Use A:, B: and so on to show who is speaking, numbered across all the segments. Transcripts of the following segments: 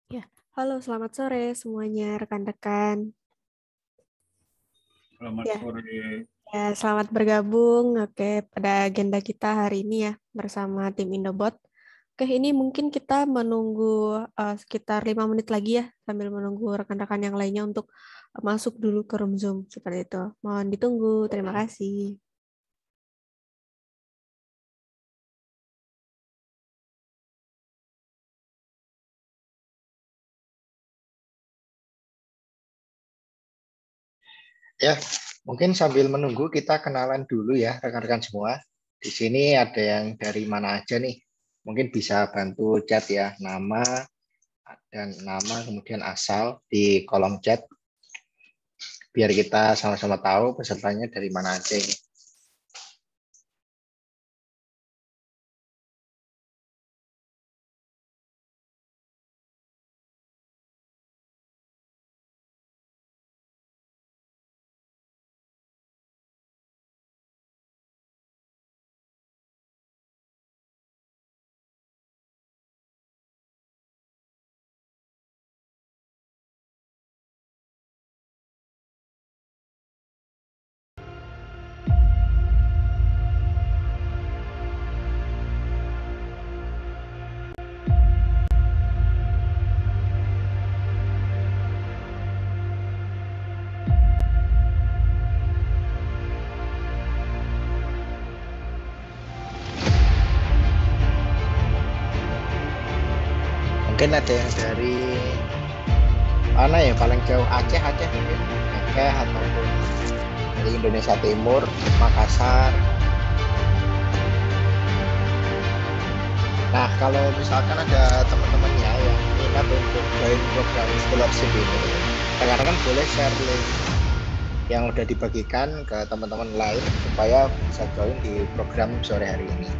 A: Ya, halo selamat sore semuanya rekan-rekan.
B: Selamat
A: Ya,
B: sore.
A: ya selamat bergabung. Oke, pada agenda kita hari ini ya bersama tim Indobot. Oke, ini mungkin kita menunggu sekitar 5 menit lagi ya sambil menunggu rekan-rekan yang lainnya untuk masuk dulu ke room Zoom seperti itu. Mohon ditunggu. Terima kasih.
C: Ya, mungkin sambil menunggu kita kenalan dulu ya rekan-rekan semua. Di sini ada yang dari mana aja nih? Mungkin bisa bantu chat ya, nama kemudian asal di kolom chat biar kita sama-sama tahu pesertanya dari mana aja ini. Mungkin ada yang dari mana ya paling jauh Aceh mungkin Aceh ataupun dari Indonesia Timur, Makassar. Nah, kalau misalkan ada teman-temannya yang minat untuk join program scholarship ini, rekan-rekan boleh share link yang udah dibagikan ke teman-teman lain supaya bisa join di program sore hari ini.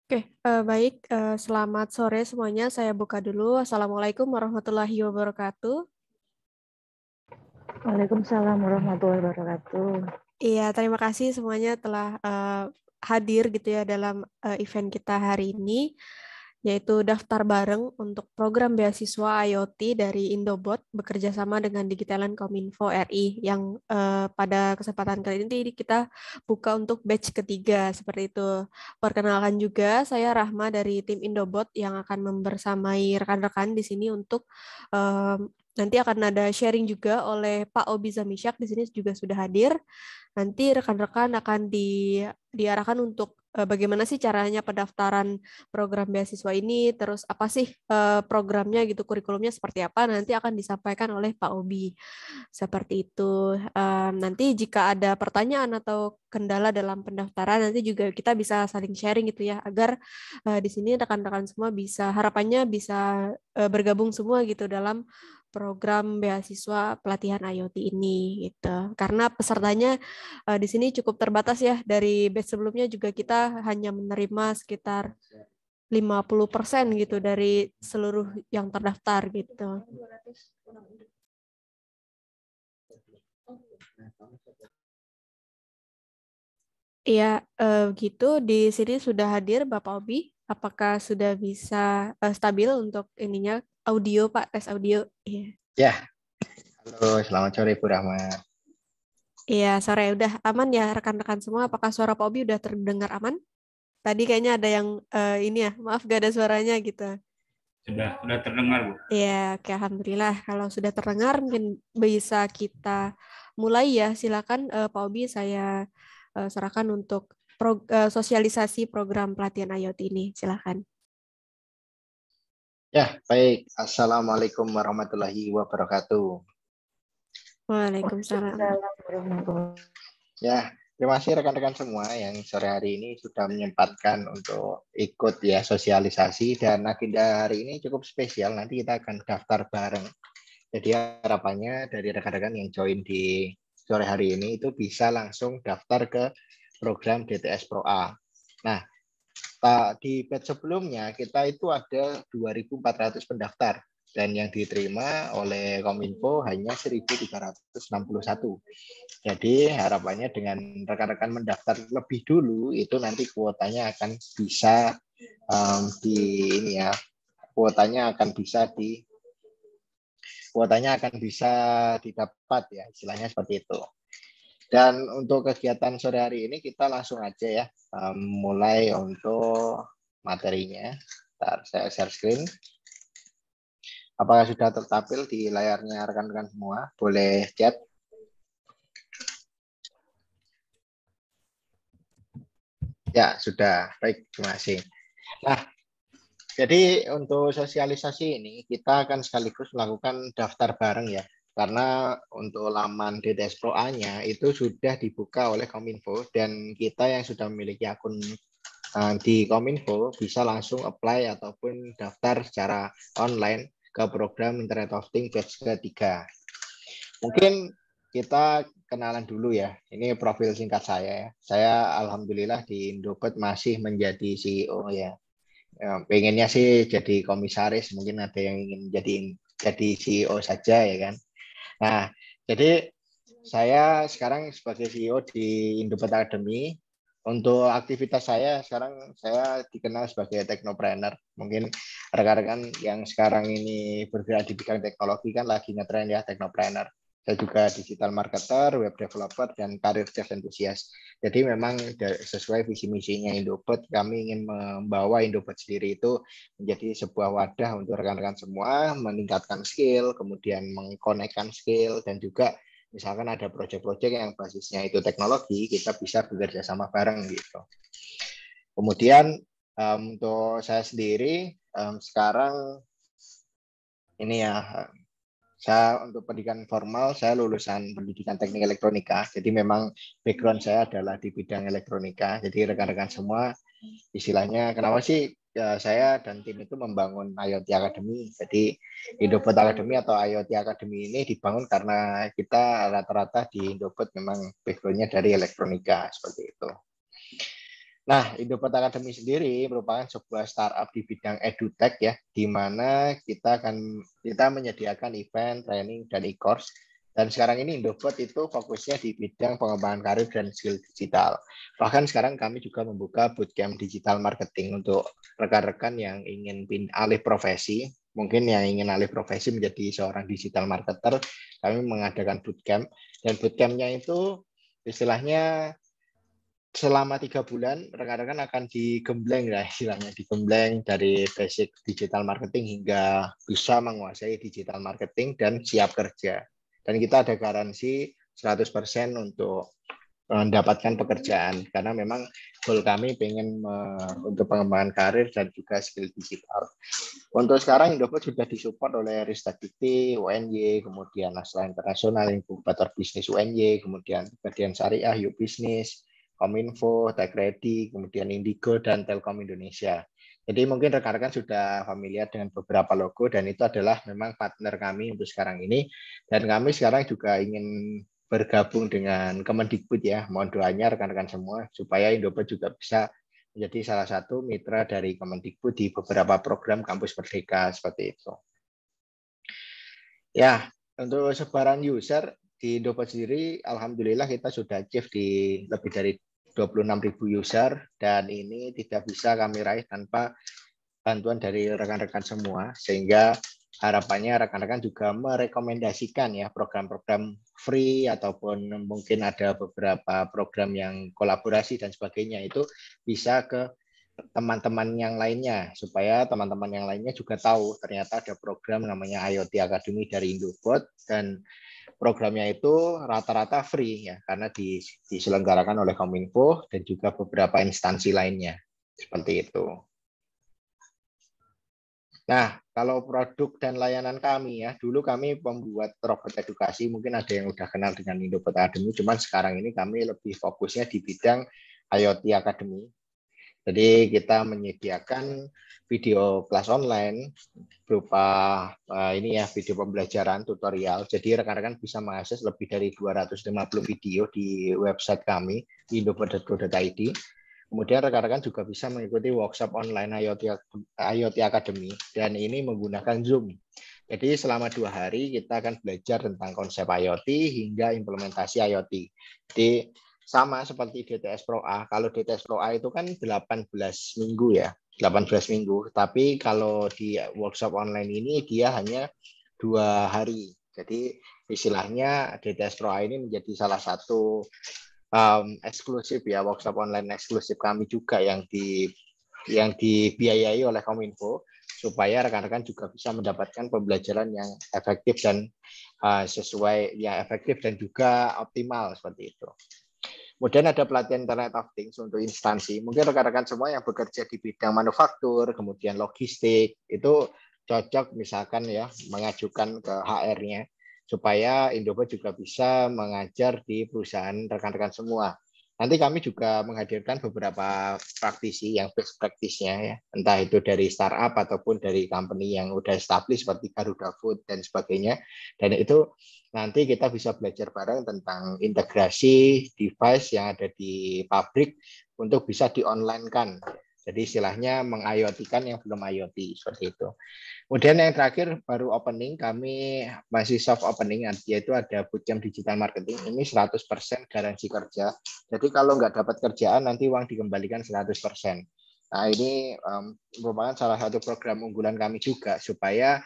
A: Oke, baik. Selamat sore semuanya. Saya buka dulu. Assalamualaikum warahmatullahi wabarakatuh.
B: Waalaikumsalam warahmatullahi wabarakatuh.
A: Iya, terima kasih semuanya telah hadir gitu ya dalam event kita hari ini, yaitu daftar bareng untuk program beasiswa IoT dari Indobot bekerja sama dengan Digitalan Kominfo RI yang pada kesempatan kali ini kita buka untuk batch ketiga seperti itu. Perkenalkan juga, saya Rahma dari tim Indobot yang akan membersamai rekan-rekan di sini untuk nanti akan ada sharing juga oleh Pak Obi Zamisyak di sini juga sudah hadir. Nanti rekan-rekan akan diarahkan untuk bagaimana sih caranya pendaftaran program beasiswa ini, terus apa sih programnya gitu, kurikulumnya seperti apa, nanti akan disampaikan oleh Pak Obi. Seperti itu. Nanti jika ada pertanyaan atau kendala dalam pendaftaran, nanti juga kita bisa saling sharing gitu ya, agar di sini rekan-rekan semua bisa, harapannya bisa bergabung semua gitu dalam program beasiswa pelatihan IoT ini gitu. Karena pesertanya di sini cukup terbatas ya. Dari batch sebelumnya juga kita hanya menerima sekitar 50% gitu dari seluruh yang terdaftar gitu. Iya, gitu. Di sini sudah hadir Bapak Obi. Apakah sudah bisa stabil untuk ininya audio, Pak, tes audio? Iya.
C: Ya, halo, selamat sore Bu Rahma.
A: Iya, sore udah aman ya rekan-rekan semua. Apakah suara Pak Obi udah terdengar aman? Tadi kayaknya ada yang ini ya, maaf gak ada suaranya gitu.
D: Sudah terdengar, Bu.
A: Iya, oke, alhamdulillah. Kalau sudah terdengar, mungkin bisa kita mulai ya. Silakan Pak Obi, saya serahkan untuk sosialisasi program pelatihan IoT ini. Silakan.
C: Ya, baik. Assalamualaikum warahmatullahi wabarakatuh.
A: Waalaikumsalam.
B: Waalaikumsalam warahmatullahi.
C: Ya, terima kasih rekan-rekan semua yang sore hari ini sudah menyempatkan untuk ikut ya sosialisasi, dan agenda hari ini cukup spesial. Nanti kita akan daftar bareng. Jadi harapannya dari rekan-rekan yang join di sore hari ini itu bisa langsung daftar ke program DTS Pro A. Nah, di batch sebelumnya kita itu ada 2.400 pendaftar dan yang diterima oleh Kominfo hanya 1.361. Jadi harapannya dengan rekan-rekan mendaftar lebih dulu itu nanti kuotanya akan bisa kuotanya akan bisa didapat ya, istilahnya seperti itu. Dan untuk kegiatan sore hari ini kita langsung aja ya mulai untuk materinya. Ntar saya share screen. Apakah sudah tertampil di layarnya rekan-rekan semua? Boleh chat. Ya, sudah. Baik, terima kasih. Nah, jadi untuk sosialisasi ini kita akan sekaligus melakukan daftar bareng ya. Karena untuk laman DTS Pro A-nya itu sudah dibuka oleh Kominfo dan kita yang sudah memiliki akun di Kominfo bisa langsung apply ataupun daftar secara online ke program Internet of Things batch ketiga. Mungkin kita kenalan dulu ya. Ini profil singkat saya ya. Saya alhamdulillah di Indobot masih menjadi CEO ya. Pengennya sih jadi komisaris, mungkin ada yang ingin jadi CEO saja ya kan. Nah, jadi saya sekarang sebagai CEO di Indobot Academy. Untuk aktivitas saya sekarang saya dikenal sebagai teknopreneur. Mungkin rekan-rekan yang sekarang ini bergerak di bidang teknologi kan lagi ngetren ya teknopreneur. Saya juga digital marketer, web developer, dan karir dev enthusiast. Jadi memang sesuai visi misinya Indobot, kami ingin membawa Indobot sendiri itu menjadi sebuah wadah untuk rekan-rekan semua, meningkatkan skill, kemudian mengkonekkan skill, dan juga misalkan ada proyek-proyek yang basisnya itu teknologi, kita bisa bekerja sama bareng gitu. Kemudian untuk saya sendiri sekarang ini ya, saya untuk pendidikan formal saya lulusan pendidikan teknik elektronika. Jadi memang background saya adalah di bidang elektronika. Jadi rekan-rekan semua istilahnya kenapa sih saya dan tim itu membangun IoT Academy. Jadi Indobot Academy atau IoT Academy ini dibangun karena kita rata-rata di Indobot memang background-nya dari elektronika seperti itu. Nah, Indopod Academy sendiri merupakan sebuah startup di bidang edutech ya, di mana kita menyediakan event, training, dan e-course. Dan sekarang ini Indopod itu fokusnya di bidang pengembangan karir dan skill digital. Bahkan sekarang kami juga membuka bootcamp digital marketing untuk rekan-rekan yang ingin alih profesi, mungkin yang ingin alih profesi menjadi seorang digital marketer, kami mengadakan bootcamp. Dan bootcampnya itu istilahnya selama 3 bulan rekan-rekan akan digembleng ya istilahnya, digembleng dari basic digital marketing hingga bisa menguasai digital marketing dan siap kerja. Dan kita ada garansi 100% untuk mendapatkan pekerjaan karena memang goal kami pengen untuk pengembangan karir dan juga skill digital. Untuk sekarang Indopod sudah disupport oleh Ristek-Dikti, UNY, kemudian Naskah Internasional, Inkubator Bisnis UNY, kemudian Badan Syariah, Yuk Bisnis, Kominfo, Tech Ready, kemudian Indigo, dan Telkom Indonesia. Jadi mungkin rekan-rekan sudah familiar dengan beberapa logo dan itu adalah memang partner kami untuk sekarang ini. Dan kami sekarang juga ingin bergabung dengan Kemendikbud ya. Mohon doanya rekan-rekan semua supaya Indopod juga bisa menjadi salah satu mitra dari Kemendikbud di beberapa program kampus merdeka seperti itu. Ya, untuk sebaran user di Indopod sendiri, alhamdulillah kita sudah achieve di lebih dari 26.000 user dan ini tidak bisa kami raih tanpa bantuan dari rekan-rekan semua, sehingga harapannya rekan-rekan juga merekomendasikan ya program-program free ataupun mungkin ada beberapa program yang kolaborasi dan sebagainya itu bisa ke teman-teman yang lainnya supaya teman-teman yang lainnya juga tahu ternyata ada program namanya IoT Academy dari Indopod dan programnya itu rata-rata free ya karena diselenggarakan oleh Kominfo dan juga beberapa instansi lainnya seperti itu. Nah, kalau produk dan layanan kami ya, dulu kami membuat robot edukasi, mungkin ada yang udah kenal dengan Indopod Academy, cuman sekarang ini kami lebih fokusnya di bidang IoT Academy. Jadi kita menyediakan video kelas online berupa ini ya video pembelajaran tutorial. Jadi rekan-rekan bisa mengakses lebih dari 250 video di website kami indopod.co.id. Kemudian rekan-rekan juga bisa mengikuti workshop online IoT Academy dan ini menggunakan Zoom. Jadi selama 2 hari kita akan belajar tentang konsep IoT hingga implementasi IoT. Jadi sama seperti DTS Pro A. Kalau DTS Pro A itu kan 18 minggu ya, 18 minggu. Tapi kalau di workshop online ini dia hanya 2 hari. Jadi istilahnya DTS Pro A ini menjadi salah satu eksklusif ya, workshop online eksklusif kami juga yang dibiayai oleh Kominfo supaya rekan-rekan juga bisa mendapatkan pembelajaran yang efektif dan sesuai ya efektif dan juga optimal seperti itu. Kemudian ada pelatihan Internet of Things untuk instansi. Mungkin rekan-rekan semua yang bekerja di bidang manufaktur, kemudian logistik, itu cocok misalkan ya mengajukan ke HR-nya supaya Indopod juga bisa mengajar di perusahaan rekan-rekan semua. Nanti kami juga menghadirkan beberapa praktisi yang best practice-nya ya, entah itu dari startup ataupun dari company yang udah established seperti Garuda Food dan sebagainya. Dan itu nanti kita bisa belajar bareng tentang integrasi device yang ada di pabrik untuk bisa di-online-kan. Jadi istilahnya meng-IoT-kan yang belum IoT, seperti itu. Kemudian yang terakhir baru opening, kami masih soft opening, yaitu ada bootcamp digital marketing. Ini 100% garansi kerja. Jadi kalau nggak dapat kerjaan, nanti uang dikembalikan 100%. Nah ini merupakan salah satu program unggulan kami juga, supaya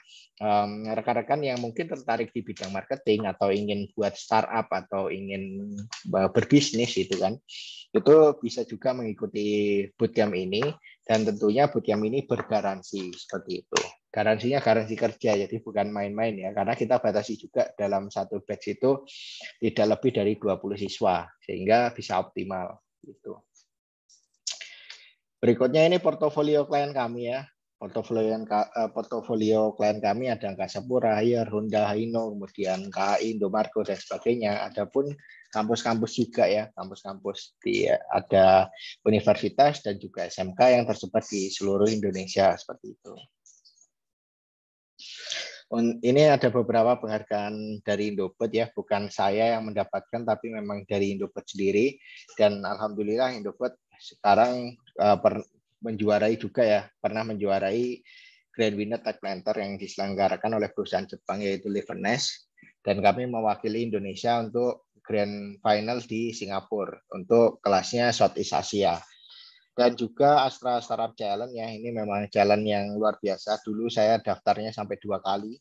C: rekan-rekan yang mungkin tertarik di bidang marketing atau ingin buat startup atau ingin berbisnis itu kan, itu bisa juga mengikuti bootcamp ini dan tentunya bootcamp ini bergaransi seperti itu. Garansinya garansi kerja, jadi bukan main-main ya, karena kita batasi juga dalam satu batch itu tidak lebih dari 20 siswa sehingga bisa optimal gitu. Berikutnya ini portofolio klien kami ya. Portofolio klien kami ada Angkasa Pura, Haier, Honda, Hino, kemudian KAI, Indomarko dan sebagainya. Adapun kampus-kampus juga ya, kampus-kampus ada universitas dan juga SMK yang tersebar di seluruh Indonesia seperti itu. Ini ada beberapa penghargaan dari Indopod ya, bukan saya yang mendapatkan tapi memang dari Indopod sendiri, dan alhamdulillah Indopod sekarang menjuarai juga ya, pernah menjuarai Grand Winner Tech Planter yang diselenggarakan oleh perusahaan Jepang yaitu Livernes, dan kami mewakili Indonesia untuk Grand Final di Singapura untuk kelasnya Southeast Asia. Dan juga Astra Startup Challenge ya, ini memang challenge yang luar biasa. Dulu saya daftarnya sampai 2 kali.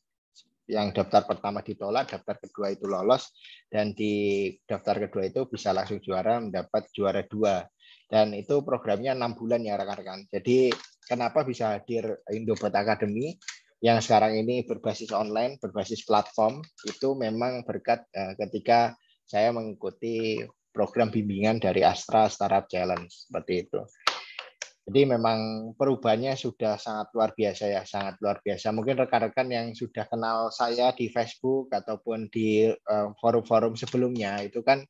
C: Yang daftar pertama ditolak, daftar kedua itu lolos, dan di daftar kedua itu bisa langsung juara, mendapat juara 2. Dan itu programnya 6 bulan ya rekan-rekan. Jadi kenapa bisa hadir Indobot Academy yang sekarang ini berbasis online, berbasis platform, itu memang berkat ketika saya mengikuti program bimbingan dari Astra Startup Challenge, seperti itu. Jadi memang perubahannya sudah sangat luar biasa ya, sangat luar biasa. Mungkin rekan-rekan yang sudah kenal saya di Facebook ataupun di forum-forum sebelumnya, itu kan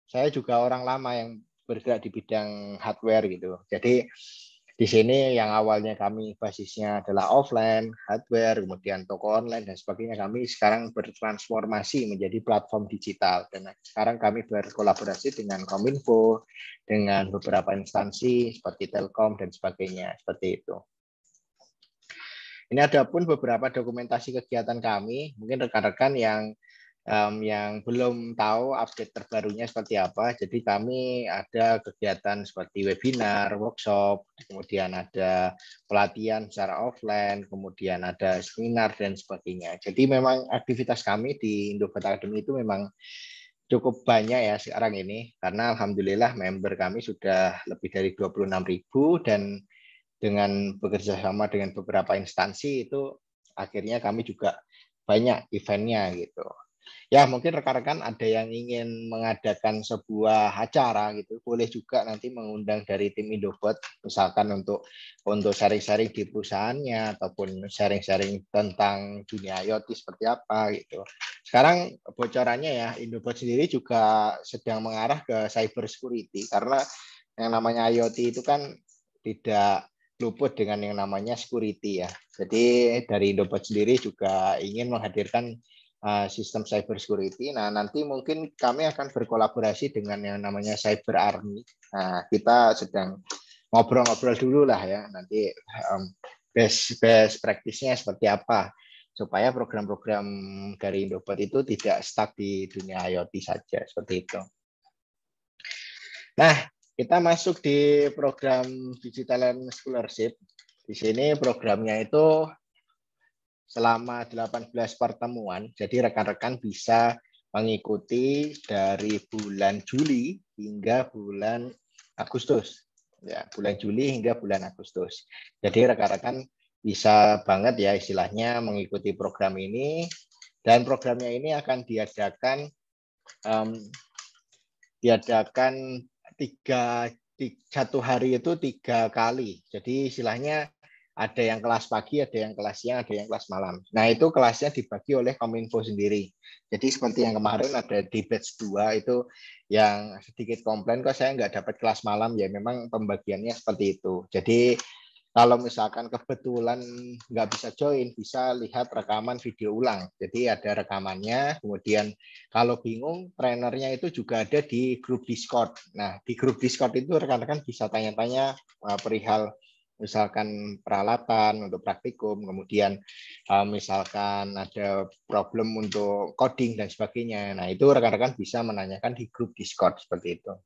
C: saya juga orang lama yang bergerak di bidang hardware gitu. Jadi di sini yang awalnya kami basisnya adalah offline, hardware, kemudian toko online dan sebagainya, kami sekarang bertransformasi menjadi platform digital. Dan sekarang kami berkolaborasi dengan Kominfo, dengan beberapa instansi seperti Telkom dan sebagainya, seperti itu. Ini ada pun beberapa dokumentasi kegiatan kami, mungkin rekan-rekan yang belum tahu update terbarunya seperti apa. Jadi kami ada kegiatan seperti webinar, workshop, kemudian ada pelatihan secara offline, kemudian ada seminar dan sebagainya. Jadi memang aktivitas kami di Indobot Academy itu memang cukup banyak ya sekarang ini, karena alhamdulillah member kami sudah lebih dari 26.000 dan dengan bekerja sama dengan beberapa instansi itu akhirnya kami juga banyak eventnya gitu. Ya mungkin rekan-rekan ada yang ingin mengadakan sebuah acara gitu, boleh juga nanti mengundang dari tim Indobot, misalkan untuk sharing-sharing di perusahaannya ataupun sharing-sharing tentang dunia IoT seperti apa gitu. Sekarang bocorannya ya, Indobot sendiri juga sedang mengarah ke cyber security, karena yang namanya IoT itu kan tidak luput dengan yang namanya security ya. Jadi dari Indobot sendiri juga ingin menghadirkan sistem cyber security. Nah, nanti mungkin kami akan berkolaborasi dengan yang namanya Cyber Army. Nah, kita sedang ngobrol-ngobrol dulu lah ya, nanti best practice-nya seperti apa, supaya program-program dari Indobot itu tidak stuck di dunia IoT saja, seperti itu. Nah, kita masuk di program Digital and Scholarship. Di sini programnya itu selama 18 pertemuan, jadi rekan-rekan bisa mengikuti dari bulan Juli hingga bulan Agustus. Ya, bulan Juli hingga bulan Agustus. Jadi rekan-rekan bisa banget ya istilahnya mengikuti program ini, dan programnya ini akan diadakan satu hari itu 3 kali. Jadi istilahnya ada yang kelas pagi, ada yang kelas siang, ada yang kelas malam. Nah, itu kelasnya dibagi oleh Kominfo sendiri. Jadi seperti yang kemarin ada di batch 2 itu yang sedikit komplain, kok saya nggak dapat kelas malam, ya memang pembagiannya seperti itu. Jadi kalau misalkan kebetulan nggak bisa join, bisa lihat rekaman video ulang. Jadi ada rekamannya, kemudian kalau bingung, trainernya itu juga ada di grup Discord. Nah, di grup Discord itu rekan-rekan bisa tanya-tanya perihal misalkan peralatan untuk praktikum, kemudian misalkan ada problem untuk coding dan sebagainya. Nah, itu rekan-rekan bisa menanyakan di grup Discord seperti itu.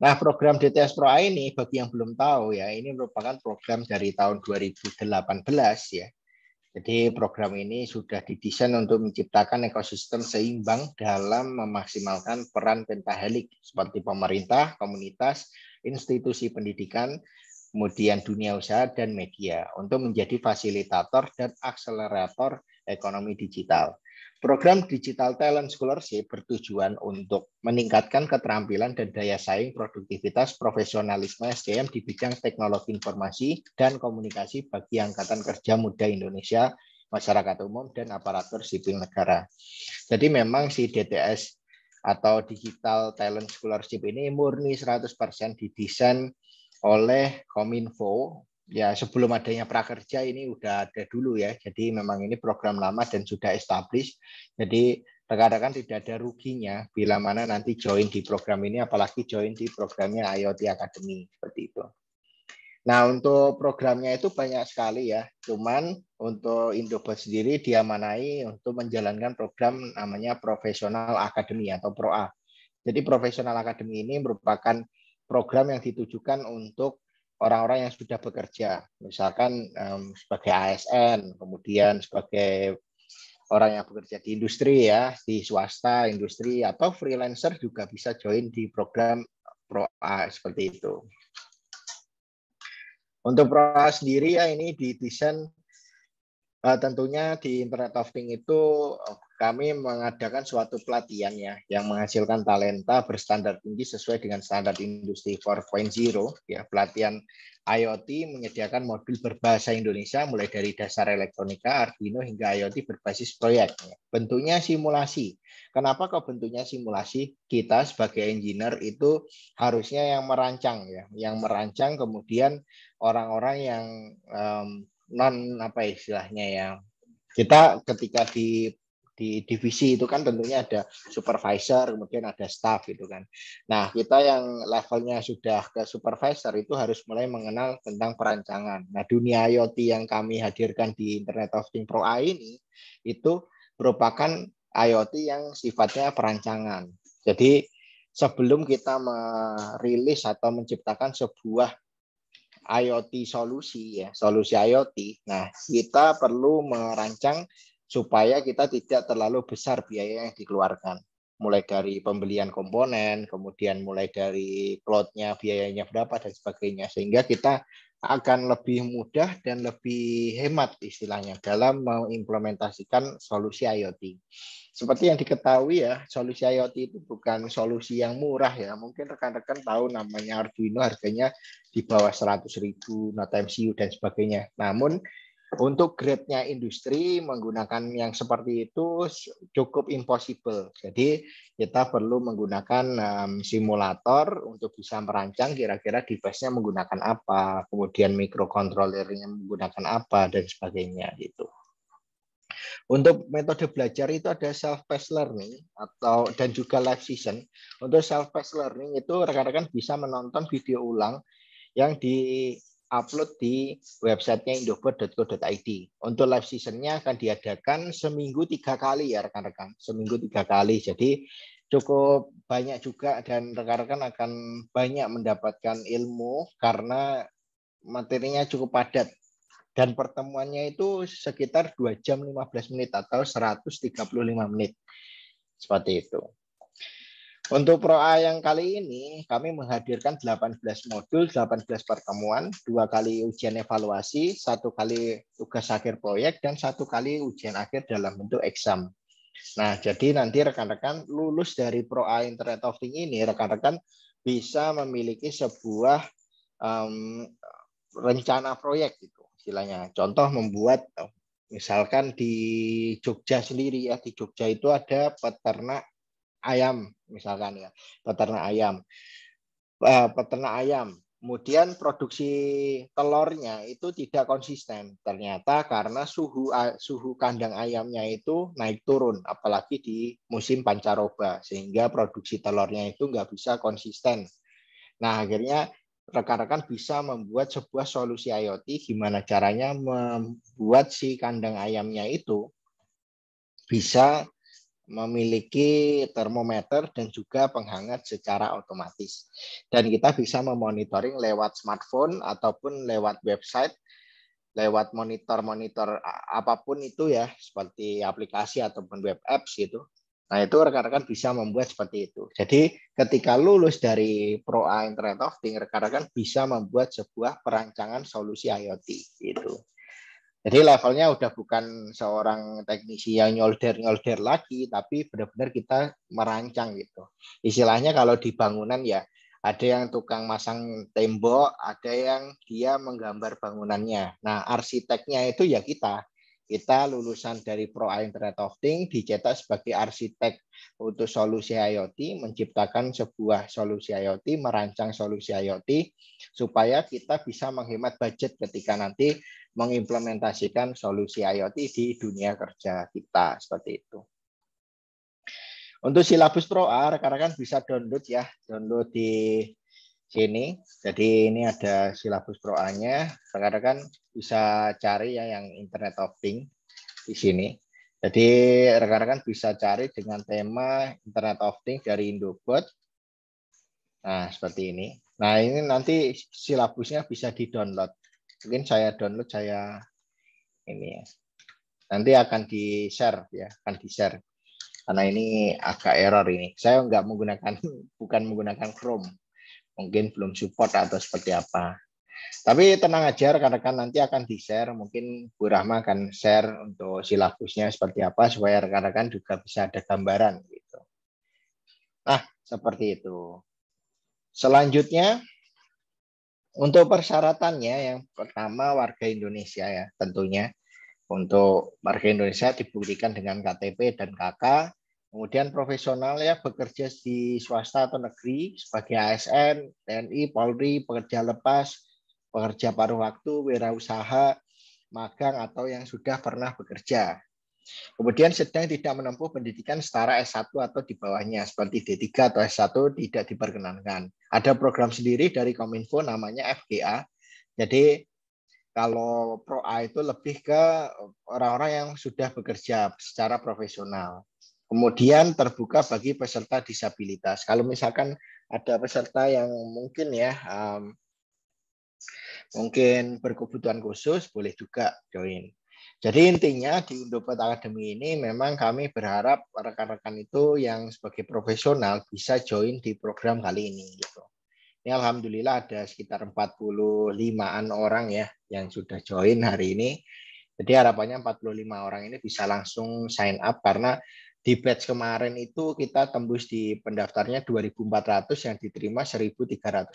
C: Nah, program DTS Pro AI ini bagi yang belum tahu ya, ini merupakan program dari tahun 2018 ya. Jadi program ini sudah didesain untuk menciptakan ekosistem seimbang dalam memaksimalkan peran pentahelix seperti pemerintah, komunitas, institusi pendidikan, kemudian dunia usaha dan media untuk menjadi fasilitator dan akselerator ekonomi digital. Program Digital Talent Scholarship bertujuan untuk meningkatkan keterampilan dan daya saing, produktivitas, profesionalisme SDM di bidang teknologi informasi dan komunikasi bagi angkatan kerja muda Indonesia, masyarakat umum, dan aparatur sipil negara. Jadi memang si DTS atau Digital Talent Scholarship ini murni 100% didesain oleh Kominfo. Ya, sebelum adanya prakerja ini udah ada dulu ya. Jadi memang ini program lama dan sudah established. Jadi rekan-rekan tidak ada ruginya bila mana nanti join di program ini, apalagi join di programnya IoT Academy seperti itu. Nah, untuk programnya itu banyak sekali ya. Cuman untuk Indobot sendiri diamanai untuk menjalankan program namanya Professional Academy atau ProA. Jadi Professional Academy ini merupakan program yang ditujukan untuk orang-orang yang sudah bekerja, misalkan sebagai ASN, kemudian sebagai orang yang bekerja di industri ya, di swasta, industri, atau freelancer juga bisa join di program ProA seperti itu. Untuk ProA sendiri ya ini didesain tentunya di Internet of Things itu kami mengadakan suatu pelatihan ya yang menghasilkan talenta berstandar tinggi sesuai dengan standar industri 4.0 ya. Pelatihan IoT menyediakan modul berbahasa Indonesia mulai dari dasar elektronika, Arduino hingga IoT berbasis proyek. Bentuknya simulasi. Kenapa kok bentuknya simulasi? Kita sebagai engineer itu harusnya yang merancang ya, yang merancang kemudian orang-orang yang non apa istilahnya ya, kita ketika di divisi itu kan tentunya ada supervisor, kemudian ada staff gitu kan. Nah, kita yang levelnya sudah ke supervisor itu harus mulai mengenal tentang perancangan. Nah, dunia IoT yang kami hadirkan di Internet of Things Pro A ini itu merupakan IoT yang sifatnya perancangan. Jadi sebelum kita merilis atau menciptakan sebuah IoT solusi ya, solusi IoT. Nah, kita perlu merancang supaya kita tidak terlalu besar biaya yang dikeluarkan. Mulai dari pembelian komponen, kemudian mulai dari cloud-nya biayanya berapa dan sebagainya. Sehingga kita akan lebih mudah dan lebih hemat istilahnya dalam mengimplementasikan solusi IoT. Seperti yang diketahui ya, solusi IoT itu bukan solusi yang murah ya. Mungkin rekan-rekan tahu namanya Arduino harganya di bawah 100.000, Not MCU dan sebagainya. Namun untuk grade-nya industri menggunakan yang seperti itu cukup impossible. Jadi kita perlu menggunakan simulator untuk bisa merancang kira-kira device-nya menggunakan apa, kemudian microcontroller-nya menggunakan apa dan sebagainya gitu. Untuk metode belajar itu ada self-paced learning dan juga live session. Untuk self-paced learning itu rekan-rekan bisa menonton video ulang yang di-upload di websitenya indobot.co.id. Untuk live session-nya akan diadakan seminggu 3 kali ya rekan-rekan. Seminggu 3 kali. Jadi cukup banyak juga dan rekan-rekan akan banyak mendapatkan ilmu karena materinya cukup padat. Dan pertemuannya itu sekitar 2 jam 15 menit atau 135 menit. Seperti itu. Untuk ProA yang kali ini, kami menghadirkan 18 modul, 18 pertemuan, 2 kali ujian evaluasi, 1 kali tugas akhir proyek, dan 1 kali ujian akhir dalam bentuk exam. Nah, jadi nanti rekan-rekan lulus dari ProA Internet of Things ini, rekan-rekan bisa memiliki sebuah rencana proyek gitu. Istilahnya contoh membuat misalkan di Jogja sendiri ya, di Jogja itu ada peternak ayam misalkan ya, peternak ayam kemudian produksi telurnya itu tidak konsisten ternyata karena suhu kandang ayamnya itu naik turun apalagi di musim pancaroba sehingga produksi telurnya itu nggak bisa konsisten. Nah, akhirnya rekan-rekan bisa membuat sebuah solusi IoT gimana caranya membuat si kandang ayamnya itu bisa memiliki termometer dan juga penghangat secara otomatis. Dan kita bisa memonitoring lewat smartphone ataupun lewat website, lewat monitor-monitor apapun itu ya, seperti aplikasi ataupun web apps gitu. Nah, itu rekan-rekan bisa membuat seperti itu. Jadi, ketika lulus dari ProA Internet of Things, rekan-rekan bisa membuat sebuah perancangan solusi IoT. Gitu. Jadi, levelnya udah bukan seorang teknisi yang nyolder-nyolder lagi, tapi benar-benar kita merancang gitu. Istilahnya kalau di bangunan ya, ada yang tukang masang tembok, ada yang dia menggambar bangunannya. Nah, arsiteknya itu ya kita. Kita lulusan dari ProA Internet of Things dicetak sebagai arsitek untuk solusi IoT, menciptakan sebuah solusi IoT, merancang solusi IoT, supaya kita bisa menghemat budget ketika nanti mengimplementasikan solusi IoT di dunia kerja kita, seperti itu. Untuk silabus Pro A, rekan-rekan bisa download ya, download di sini. Jadi ini ada silabus Pro A-nya. Rekan-rekan bisa cari ya yang Internet of Things di sini. Jadi rekan-rekan bisa cari dengan tema Internet of Things dari Indobot. Nah, seperti ini. Nah, ini nanti silabusnya bisa di-download. Mungkin saya download, saya ini ya. Nanti akan di-share ya, akan di-share. Karena ini agak error ini. Saya nggak menggunakan, bukan menggunakan Chrome. Mungkin belum support atau seperti apa. Tapi tenang aja rekan-rekan, nanti akan di-share. Mungkin Bu Rahma akan share untuk silabusnya seperti apa supaya rekan-rekan juga bisa ada gambaran gitu. Nah, seperti itu. Selanjutnya untuk persyaratannya yang pertama warga Indonesia ya tentunya. Untuk warga Indonesia dibuktikan dengan KTP dan KK. Kemudian profesional ya bekerja di swasta atau negeri sebagai ASN, TNI, Polri, pekerja lepas, pekerja paruh waktu, wirausaha, magang atau yang sudah pernah bekerja. Kemudian sedang tidak menempuh pendidikan setara S1 atau di bawahnya seperti D3 atau S1 tidak diperkenankan. Ada program sendiri dari Kominfo namanya FGA. Jadi kalau Pro A itu lebih ke orang-orang yang sudah bekerja secara profesional. Kemudian terbuka bagi peserta disabilitas. Kalau misalkan ada peserta yang mungkin ya mungkin berkebutuhan khusus, boleh juga join. Jadi intinya di Indobot Academy ini memang kami berharap rekan-rekan itu yang sebagai profesional bisa join di program kali ini. Gitu. Ini alhamdulillah ada sekitar 45-an orang ya yang sudah join hari ini. Jadi harapannya 45 orang ini bisa langsung sign up karena di batch kemarin itu kita tembus di pendaftarnya 2.400 yang diterima 1.361.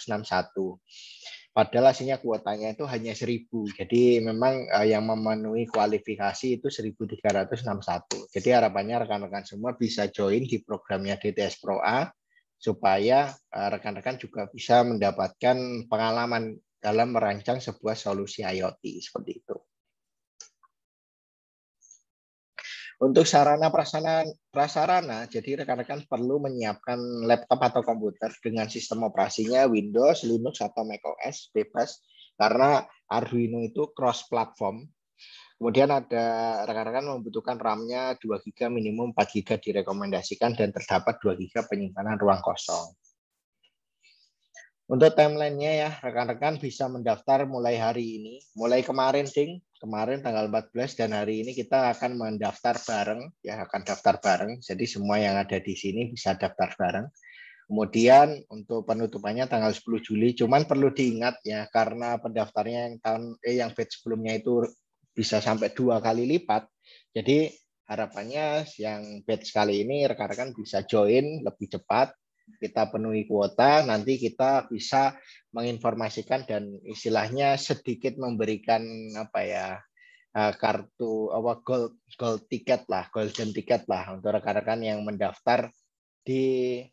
C: Padahal hasilnya kuotanya itu hanya 1.000. Jadi memang yang memenuhi kualifikasi itu 1.361. Jadi harapannya rekan-rekan semua bisa join di programnya DTS Pro A supaya rekan-rekan juga bisa mendapatkan pengalaman dalam merancang sebuah solusi IoT seperti itu. Untuk sarana prasarana, jadi rekan-rekan perlu menyiapkan laptop atau komputer dengan sistem operasinya Windows, Linux, atau macOS bebas karena Arduino itu cross platform. Kemudian ada rekan-rekan membutuhkan RAM-nya 2 GB minimum 4 GB direkomendasikan dan terdapat 2 GB penyimpanan ruang kosong. Untuk timeline-nya ya, rekan-rekan bisa mendaftar mulai hari ini, mulai kemarin Ding, kemarin tanggal 14 dan hari ini kita akan mendaftar bareng ya, akan daftar bareng. Jadi semua yang ada di sini bisa daftar bareng. Kemudian untuk penutupannya tanggal 10 Juli, cuman perlu diingat ya karena pendaftarnya yang batch sebelumnya itu bisa sampai 2 kali lipat. Jadi harapannya yang batch kali ini rekan-rekan bisa join lebih cepat. Kita penuhi kuota, nanti kita bisa menginformasikan dan istilahnya sedikit memberikan apa ya kartu gold ticket lah, golden ticket lah untuk rekan-rekan yang mendaftar di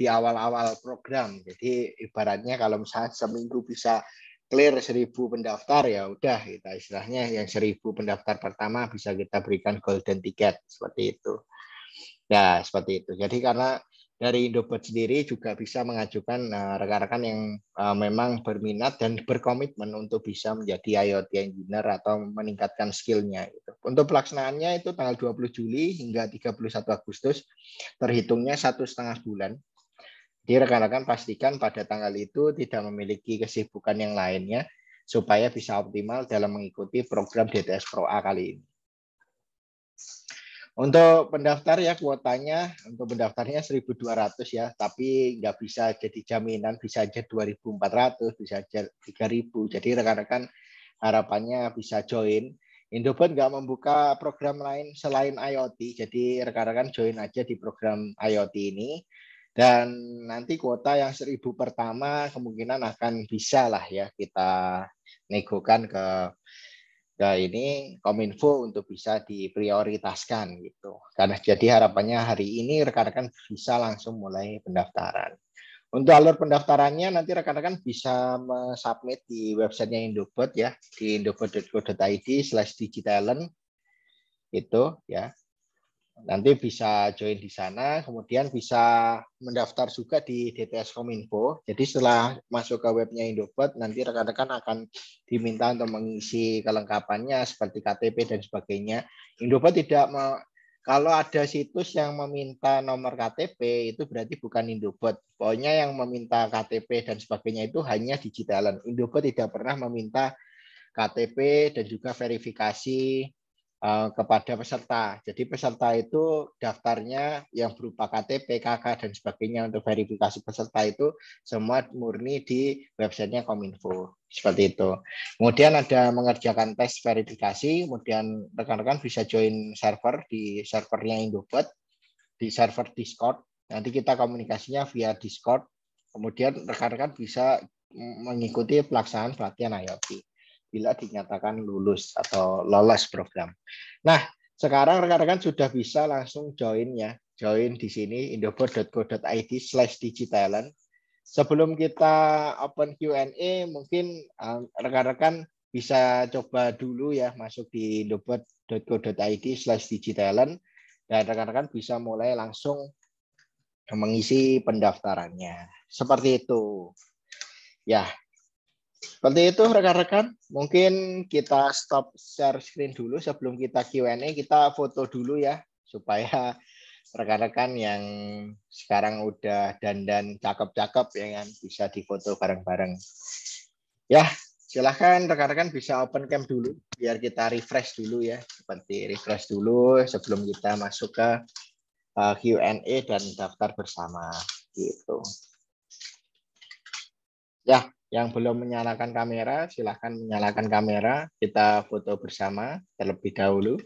C: awal-awal program. Jadi ibaratnya kalau misalnya seminggu bisa clear 1.000 pendaftar ya udah kita istilahnya yang 1.000 pendaftar pertama bisa kita berikan golden ticket seperti itu. Ya, seperti itu. Jadi karena dari Indobot sendiri juga bisa mengajukan rekan-rekan yang memang berminat dan berkomitmen untuk bisa menjadi IoT engineer atau meningkatkan skill-nya. Gitu. Untuk pelaksanaannya itu tanggal 20 Juli hingga 31 Agustus, terhitungnya 1,5 bulan. Jadi rekan-rekan pastikan pada tanggal itu tidak memiliki kesibukan yang lainnya supaya bisa optimal dalam mengikuti program DTS Pro A kali ini. Untuk pendaftar ya kuotanya, untuk pendaftarnya 1.200 ya, tapi nggak bisa jadi jaminan, bisa aja 2.400, bisa aja 3.000. Jadi rekan-rekan harapannya bisa join. Indobot nggak membuka program lain selain IoT, jadi rekan-rekan join aja di program IoT ini. Dan nanti kuota yang 1.000 pertama kemungkinan akan bisa lah ya kita negokan ke ini Kominfo untuk bisa diprioritaskan gitu. Karena jadi harapannya hari ini rekan-rekan bisa langsung mulai pendaftaran. Untuk alur pendaftarannya nanti rekan-rekan bisa submit di websitenya Indobot ya di indobot.co.id/digitalent itu ya. Nanti bisa join di sana, kemudian bisa mendaftar juga di DTS Kominfo. Jadi setelah masuk ke webnya Indobot, nanti rekan-rekan akan diminta untuk mengisi kelengkapannya seperti KTP dan sebagainya. Indobot tidak kalau ada situs yang meminta nomor KTP, itu berarti bukan Indobot. Pokoknya yang meminta KTP dan sebagainya itu hanya Digitalan. Indobot tidak pernah meminta KTP dan juga verifikasi kepada peserta. Jadi peserta itu daftarnya yang berupa KTP, KK, dan sebagainya untuk verifikasi peserta itu semua murni di websitenya Kominfo. Seperti itu. Kemudian ada mengerjakan tes verifikasi, kemudian rekan-rekan bisa join server di servernya Indobot, di server Discord. Nanti kita komunikasinya via Discord. Kemudian rekan-rekan bisa mengikuti pelaksanaan pelatihan IoT bila dinyatakan lulus atau lolos program. Nah, sekarang rekan-rekan sudah bisa langsung join ya. Join di sini indobot.co.id/digitalan. Sebelum kita open Q&A, mungkin rekan-rekan bisa coba dulu ya masuk di indobot.co.id/digitalan dan rekan-rekan bisa mulai langsung mengisi pendaftarannya. Seperti itu. Ya, seperti itu rekan-rekan, mungkin kita stop share screen dulu sebelum kita Q&A, kita foto dulu ya, supaya rekan-rekan yang sekarang udah dandan cakep-cakep ya kan, bisa difoto bareng-bareng. Ya, silahkan rekan-rekan bisa open cam dulu, biar kita refresh dulu ya, seperti refresh dulu sebelum kita masuk ke Q&A dan daftar bersama, gitu. Ya, yang belum menyalakan kamera, silahkan menyalakan kamera. Kita foto bersama terlebih dahulu.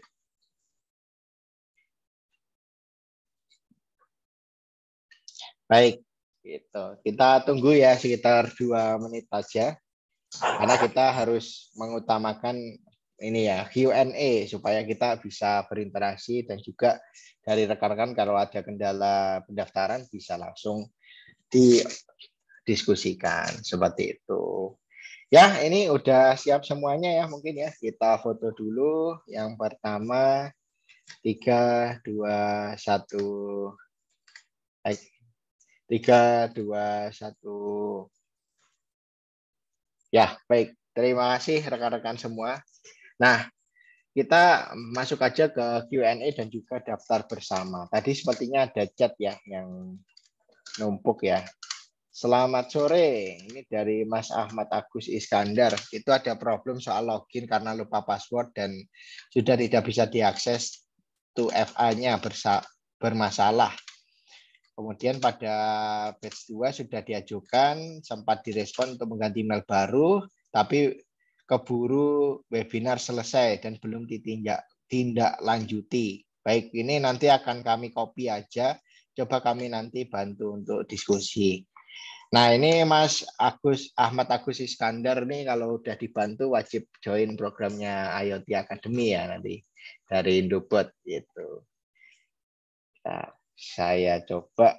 C: Baik, gitu. Kita tunggu ya sekitar 2 menit saja. Karena kita harus mengutamakan ini ya, Q&A supaya kita bisa berinteraksi dan juga dari rekan-rekan kalau ada kendala pendaftaran bisa langsung didiskusikan seperti itu. Ya, ini udah siap semuanya ya mungkin ya. Kita foto dulu. Yang pertama 3, 2, 1. 3, 2, 1. Ya, baik. Terima kasih rekan-rekan semua. Nah, kita masuk aja ke Q&A dan juga daftar bersama. Tadi sepertinya ada chat ya yang numpuk ya. Selamat sore, ini dari Mas Ahmad Agus Iskandar. Itu ada problem soal login karena lupa password dan sudah tidak bisa diakses to FA-nya bermasalah. Kemudian pada batch 2 sudah diajukan, sempat direspon untuk mengganti email baru, tapi keburu webinar selesai dan belum ditindak lanjuti. Baik, ini nanti akan kami copy aja, coba kami nanti bantu untuk diskusi. Nah, ini Mas Ahmad Agus Iskandar nih kalau udah dibantu wajib join programnya IoT Academy ya nanti dari Indobot gitu. Nah, saya coba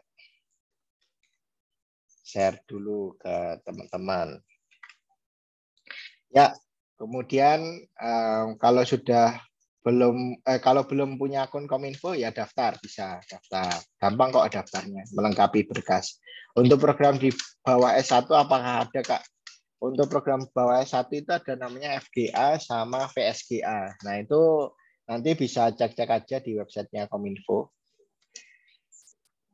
C: share dulu ke teman-teman. Ya, kemudian kalau belum punya akun Kominfo ya daftar, bisa daftar. Gampang kok daftarnya, melengkapi berkas. Untuk program di bawah S1 apakah ada Kak? Untuk program bawah S1 itu ada namanya FGA sama VSGA. Nah, itu nanti bisa cek-cek aja di websitenya Kominfo.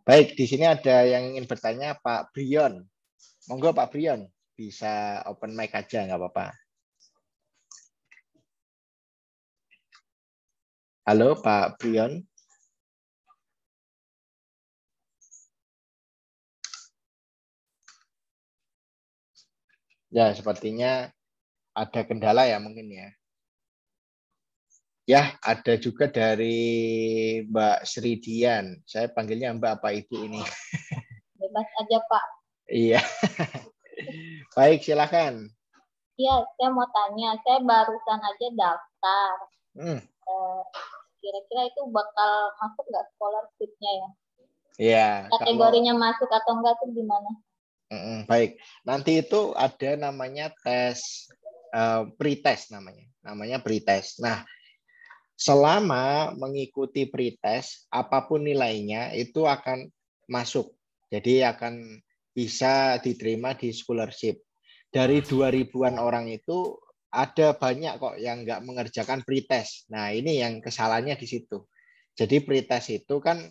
C: Baik, di sini ada yang ingin bertanya Pak Brion. Monggo Pak Brion, bisa open mic aja, nggak apa-apa. Halo Pak Brion. Ya, sepertinya ada kendala ya mungkin ya. Ya, ada juga dari Mbak Sridian. Saya panggilnya Mbak apa Ibu ini?
E: Bebas aja Pak.
C: Iya. Baik, silakan.
E: Iya, saya mau tanya. Saya barusan aja daftar. Kira-kira itu bakal masuk nggak scholarship-nya ya?
C: Iya.
E: Kategorinya masuk atau enggak tuh gimana?
C: Baik, nanti itu ada namanya tes pretest namanya pretest. Nah, selama mengikuti pretest, apapun nilainya itu akan masuk. Jadi akan bisa diterima di scholarship. Dari 2000-an orang itu ada banyak kok yang nggak mengerjakan pretest. Nah, ini yang kesalahannya di situ. Jadi pretest itu kan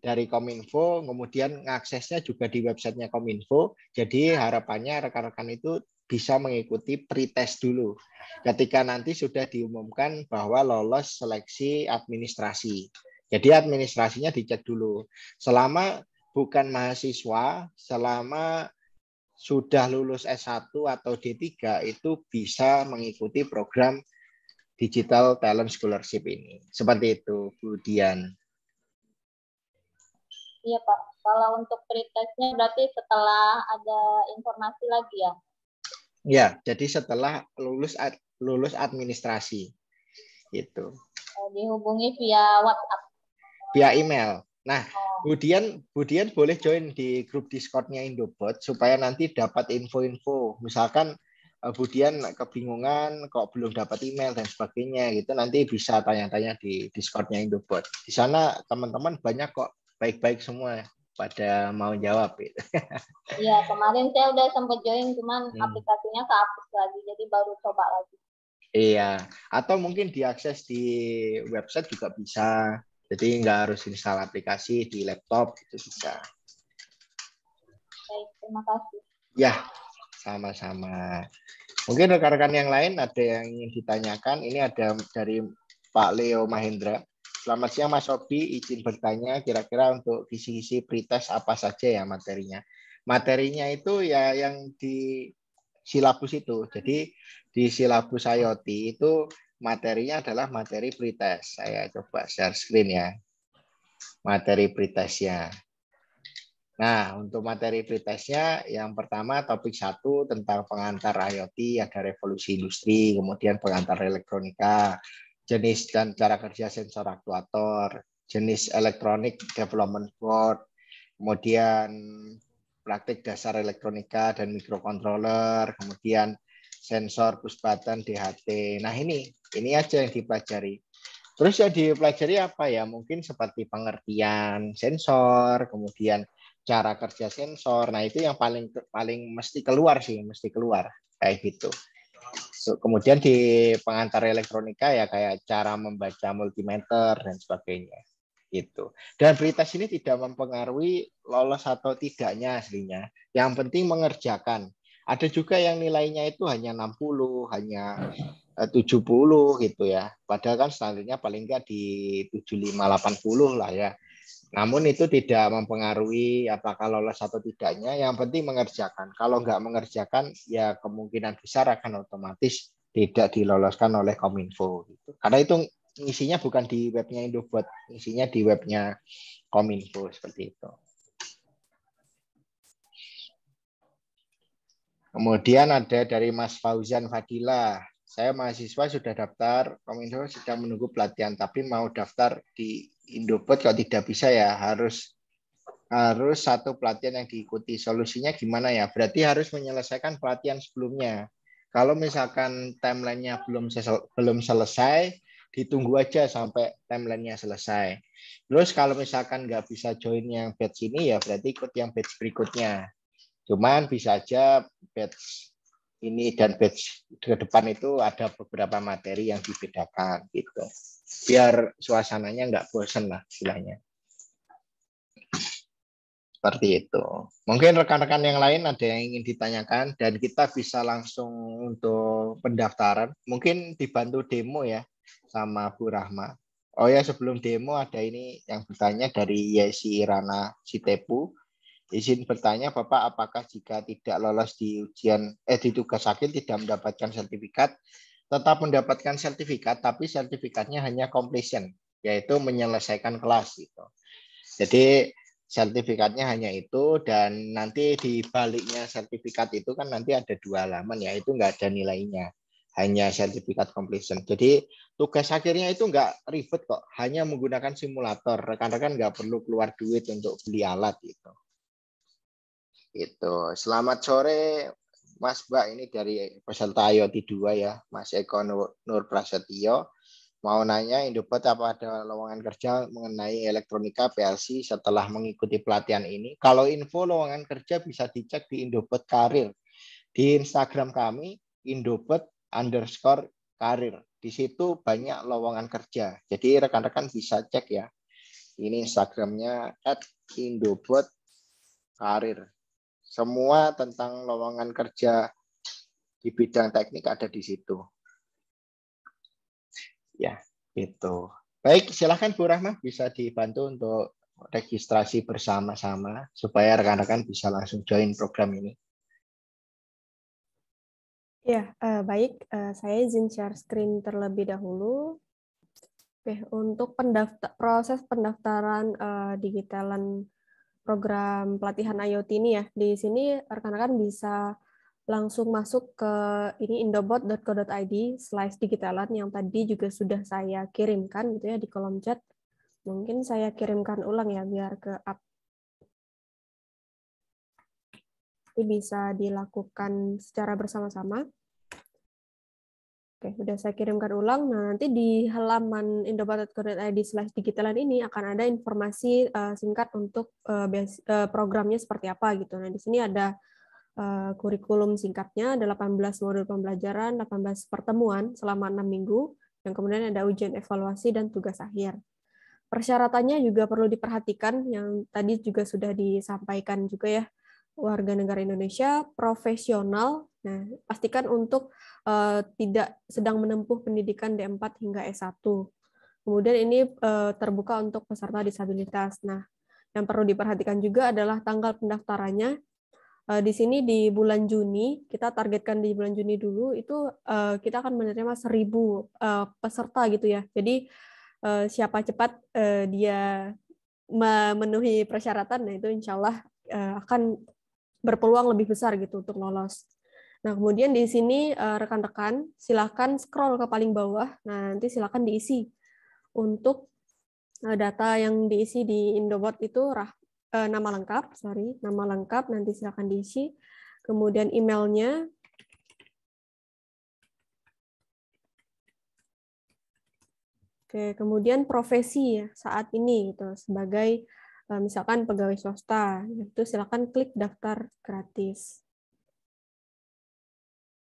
C: dari Kominfo, kemudian ngaksesnya juga di websitenya Kominfo. Jadi harapannya rekan-rekan itu bisa mengikuti pretest dulu. Ketika nanti sudah diumumkan bahwa lolos seleksi administrasi. Jadi administrasinya dicek dulu. Selama bukan mahasiswa, selama sudah lulus S1 atau D3 itu bisa mengikuti program Digital Talent Scholarship ini. Seperti itu, Bu Dian.
E: Iya Pak, kalau untuk pretestnya berarti setelah ada informasi lagi ya?
C: Ya, jadi setelah lulus administrasi itu.
E: Dihubungi via WhatsApp.
C: Via email. Nah, Budian boleh join di grup Discord-nya Indobot supaya nanti dapat info-info. Misalkan Budian kebingungan kok belum dapat email dan sebagainya gitu, nanti bisa tanya-tanya di Discord-nya Indobot. Di sana teman-teman banyak kok, baik-baik semua pada mau jawab gitu.
E: Iya, kemarin saya udah sempat join, cuman aplikasinya kehapus lagi, jadi baru coba lagi.
C: Iya, atau mungkin diakses di website juga bisa. Jadi nggak harus install aplikasi di laptop, itu bisa.
E: Baik, terima kasih.
C: Ya, sama-sama. Mungkin rekan-rekan yang lain ada yang ingin ditanyakan. Ini ada dari Pak Leo Mahendra. Selamat siang Mas Obi, izin bertanya kira-kira untuk kisi-kisi pretest apa saja ya materinya. Materinya itu ya yang di silabus itu. Jadi di silabus IoT itu materinya adalah materi pretest. Saya coba share screen ya. Materi pretestnya. Nah, untuk materi pretestnya yang pertama topik 1 tentang pengantar IoT, ada revolusi industri, kemudian pengantar elektronika, jenis dan cara kerja sensor aktuator, jenis elektronik development board, kemudian praktik dasar elektronika dan mikrokontroler, kemudian sensor push button DHT. Nah, ini aja yang dipelajari. Terus yang dipelajari apa ya? Mungkin seperti pengertian sensor, kemudian cara kerja sensor. Nah, itu yang paling mesti keluar kayak gitu. Kemudian di pengantar elektronika ya kayak cara membaca multimeter dan sebagainya gitu. Dan pretest ini tidak mempengaruhi lolos atau tidaknya aslinya. Yang penting mengerjakan. Ada juga yang nilainya itu hanya 60, hanya 70 gitu ya. Padahal kan standarnya paling enggak di 75-80 lah ya. Namun itu tidak mempengaruhi apakah lolos atau tidaknya. Yang penting mengerjakan. Kalau nggak mengerjakan, ya kemungkinan besar akan otomatis tidak diloloskan oleh Kominfo. Gitu. Karena itu isinya bukan di webnya Indobot, isinya di webnya Kominfo seperti itu. Kemudian ada dari Mas Fauzan Fadila. Saya mahasiswa sudah daftar, Kominfo sedang menunggu pelatihan, tapi mau daftar di Indobot kalau tidak bisa ya harus satu pelatihan yang diikuti. Solusinya gimana ya? Berarti harus menyelesaikan pelatihan sebelumnya. Kalau misalkan timelinenya belum selesai, ditunggu aja sampai timelinenya selesai. Terus kalau misalkan nggak bisa join yang batch ini ya berarti ikut yang batch berikutnya. Cuman bisa aja batch ini dan batch ke depan itu ada beberapa materi yang dibedakan gitu. Biar suasananya nggak bosan lah istilahnya. Seperti itu. Mungkin rekan-rekan yang lain ada yang ingin ditanyakan dan kita bisa langsung untuk pendaftaran. Mungkin dibantu demo ya sama Bu Rahma. Oh ya sebelum demo ada ini yang bertanya dari Yesi Irana Sitepu. Izin bertanya Bapak, apakah jika tidak lolos di ujian di tugas akhir tidak mendapatkan sertifikat, tetap mendapatkan sertifikat tapi sertifikatnya hanya completion, yaitu menyelesaikan kelas gitu. Jadi sertifikatnya hanya itu dan nanti di baliknya sertifikat itu kan nanti ada 2 halaman ya, itu nggak ada nilainya, hanya sertifikat completion. Jadi tugas akhirnya itu nggak ribet kok, hanya menggunakan simulator. Rekan-rekan nggak perlu keluar duit untuk beli alat gitu. Itu. Selamat sore Mas Mbak, ini dari peserta IoT 2 ya, Mas Eko Nur Prasetyo. Mau nanya Indobot apa ada lowongan kerja mengenai elektronika PLC setelah mengikuti pelatihan ini? Kalau info lowongan kerja bisa dicek di Indobot Karir. Di Instagram kami Indobot_karir. Di situ banyak lowongan kerja. Jadi rekan-rekan bisa cek ya. Ini Instagramnya @Indobot_karir. Semua tentang lowongan kerja di bidang teknik ada di situ. Ya, itu. Baik, silakan Bu Rahma bisa dibantu untuk registrasi bersama-sama supaya rekan-rekan bisa langsung join program ini.
A: Ya, baik. Saya izin share screen terlebih dahulu. Oke, untuk proses pendaftaran digitalan program pelatihan IoT ini ya, di sini rekan-rekan bisa langsung masuk ke ini indobot.co.id/digitalan yang tadi juga sudah saya kirimkan gitu ya di kolom chat. Mungkin saya kirimkan ulang ya biar ke up. Ini bisa dilakukan secara bersama-sama. Oke, sudah saya kirimkan ulang. Nah, nanti di halaman indobot.co.id/digitalan ini akan ada informasi singkat untuk programnya seperti apa gitu. Nah, di sini ada kurikulum singkatnya, ada 18 modul pembelajaran, 18 pertemuan selama 6 minggu, yang kemudian ada ujian evaluasi dan tugas akhir. Persyaratannya juga perlu diperhatikan, yang tadi juga sudah disampaikan juga ya, warga negara Indonesia, profesional. Nah, pastikan untuk tidak sedang menempuh pendidikan D4 hingga S1. Kemudian ini terbuka untuk peserta disabilitas. Nah, yang perlu diperhatikan juga adalah tanggal pendaftarannya. Di sini di bulan Juni, kita targetkan di bulan Juni dulu, itu kita akan menerima 1.000 peserta gitu ya. Jadi siapa cepat dia memenuhi persyaratan, nah itu insya Allah akan berpeluang lebih besar gitu untuk lolos. Nah, kemudian di sini rekan-rekan silakan scroll ke paling bawah. Nah, nanti silakan diisi untuk data yang diisi di Indobot itu nama lengkap, nanti silakan diisi. Kemudian emailnya. Oke, kemudian profesi ya saat ini gitu sebagai misalkan pegawai swasta, itu silakan klik daftar gratis.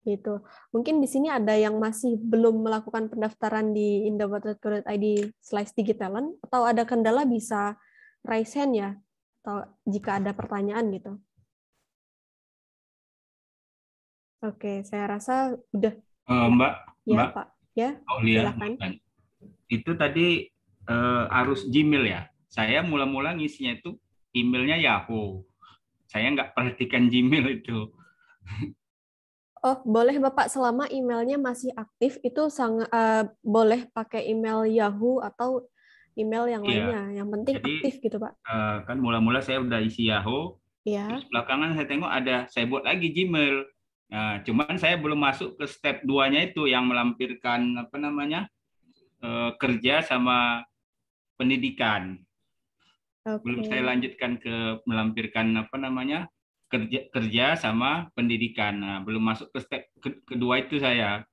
A: Gitu. Mungkin di sini ada yang masih belum melakukan pendaftaran di indobot.co.id/digitalan atau ada kendala bisa raise hand ya, atau jika ada pertanyaan gitu. Oke, saya rasa udah.
D: Mbak,
A: Ya,
D: Mbak
A: Pak. Ya,
D: Aulia,
A: silakan.
D: itu tadi arus Gmail ya. Saya mula-mula ngisinya itu emailnya Yahoo. Saya nggak perhatikan Gmail itu.
A: Oh, boleh Bapak selama emailnya masih aktif itu boleh pakai email Yahoo atau email yang lainnya. Yang penting
D: Jadi,
A: aktif gitu, Pak.
D: Kan mula-mula saya udah isi Yahoo.
A: Ya.
D: Terus belakangan saya tengok saya buat lagi Gmail. Nah, cuman saya belum masuk ke step 2-nya itu yang melampirkan kerja sama pendidikan. Belum saya lanjutkan ke melampirkan kerja sama pendidikan. Nah, belum masuk ke step kedua itu saya.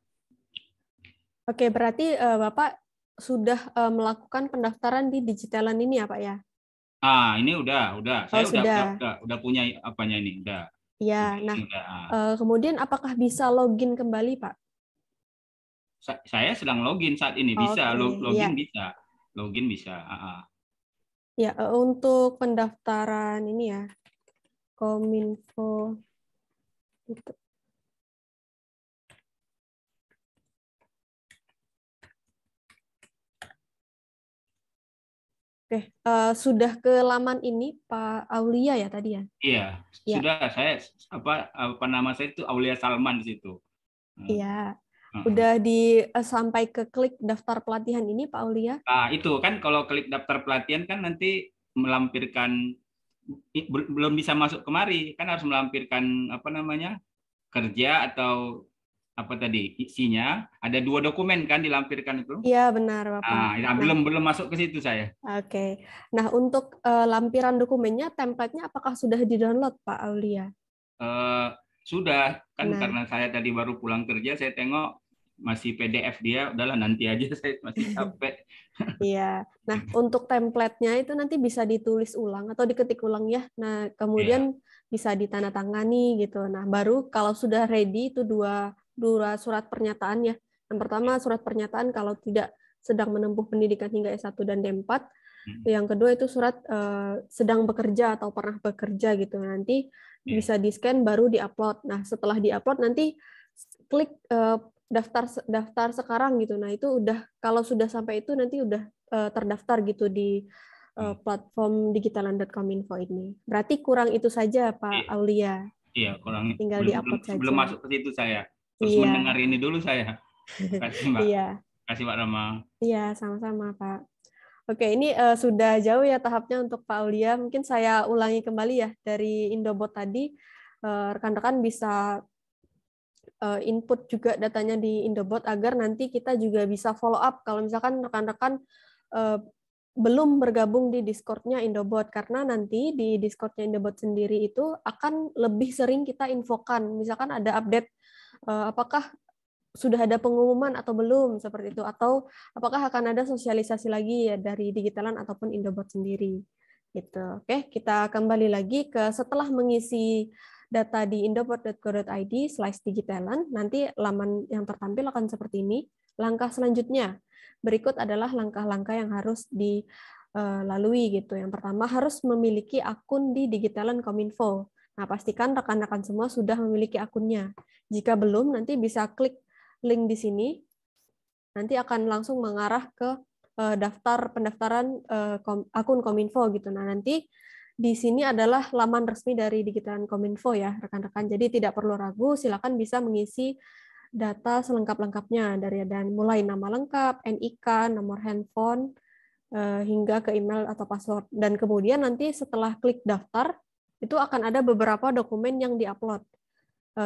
A: Oke, berarti Bapak sudah melakukan pendaftaran di digitalan ini ya, Pak ya?
D: Ini udah. Saya udah punya apanya ini, udah.
A: Ya, nah kemudian apakah bisa login kembali, Pak?
D: Saya sedang login saat ini, bisa login ya. Login bisa.
A: Ya, untuk pendaftaran ini ya, Kominfo itu. Oke, sudah ke laman ini Pak Aulia ya tadi ya?
D: Iya, sudah. Saya apa nama saya itu Aulia Salman di situ.
A: Iya, udah sampai ke klik daftar pelatihan ini Pak Aulia?
D: Nah, itu kan kalau klik daftar pelatihan kan nanti melampirkan belum bisa masuk kemari, kan harus melampirkan kerja atau apa tadi isinya, ada 2 dokumen kan dilampirkan itu.
A: Iya benar Bapak.
D: Belum masuk ke situ saya.
A: Oke. Nah untuk lampiran dokumennya, template-nya apakah sudah di-download Pak Aulia?
D: Sudah kan karena saya tadi baru pulang kerja, saya tengok masih PDF dia, udahlah nanti aja, saya masih capek.
A: Iya. Nah, untuk template-nya itu nanti bisa ditulis ulang atau diketik ulang ya. Nah, kemudian bisa ditandatangani gitu. Nah, baru kalau sudah ready itu dua surat pernyataan ya. Yang pertama surat pernyataan kalau tidak sedang menempuh pendidikan hingga S1 dan D4. Yang kedua itu surat sedang bekerja atau pernah bekerja gitu. Nanti bisa di-scan baru di-upload. Nah, setelah di-upload nanti klik daftar sekarang gitu. Nah, itu udah kalau sudah sampai itu nanti udah terdaftar gitu di platform digitalan.kominfo ini. Berarti kurang itu saja Pak Aulia.
D: Iya, kurang.
A: Tinggal di-upload saja.
D: Sebelum masuk ke situ saya terus
A: Iya.
D: mendengar ini dulu saya. Kasih Mbak.
A: Iya.
D: Kasih Pak Rama.
A: Iya, sama-sama Pak. Oke, ini sudah jauh ya tahapnya untuk Pak Aulia. Mungkin saya ulangi kembali ya dari Indobot tadi. Rekan-rekan bisa input juga datanya di Indobot agar nanti kita juga bisa follow up kalau misalkan rekan-rekan belum bergabung di Discord-nya Indobot, karena nanti di Discord-nya Indobot sendiri itu akan lebih sering kita infokan. Misalkan ada update apakah sudah ada pengumuman atau belum seperti itu, atau apakah akan ada sosialisasi lagi ya dari Digitalan ataupun Indobot sendiri gitu. Oke, kita kembali lagi ke setelah mengisi data di indobot.co.id/digitalan, nanti laman yang tertampil akan seperti ini. Langkah selanjutnya berikut adalah langkah-langkah yang harus dilalui gitu. Yang pertama harus memiliki akun di Digitalan Kominfo. Nah, pastikan rekan-rekan semua sudah memiliki akunnya. Jika belum, nanti bisa klik link di sini, nanti akan langsung mengarah ke daftar pendaftaran akun Kominfo gitu. Nah, nanti di sini adalah laman resmi dari Digitalan Kominfo ya, rekan-rekan. Jadi tidak perlu ragu, silakan bisa mengisi data selengkap-lengkapnya dari mulai nama lengkap, NIK, nomor handphone, hingga ke email atau password. Dan kemudian nanti setelah klik daftar, itu akan ada beberapa dokumen yang diupload.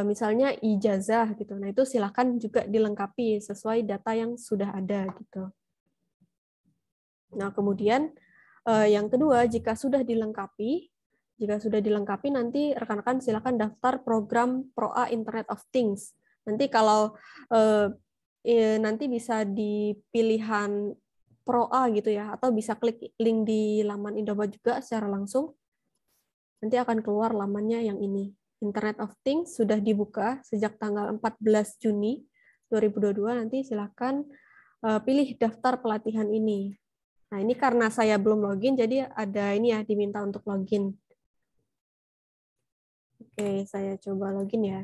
A: Misalnya ijazah gitu. Nah, itu silakan juga dilengkapi sesuai data yang sudah ada gitu. Nah, kemudian yang kedua, jika sudah dilengkapi nanti rekan-rekan silakan daftar program ProA Internet of Things. Nanti kalau nanti bisa di pilihan ProA gitu ya, atau bisa klik link di laman Indobot juga secara langsung. Nanti akan keluar lamannya yang ini. Internet of Things sudah dibuka sejak tanggal 14 Juni 2022. Nanti silakan pilih daftar pelatihan ini. Nah, ini karena saya belum login, jadi ada ini ya, diminta untuk login. Oke, saya coba login ya.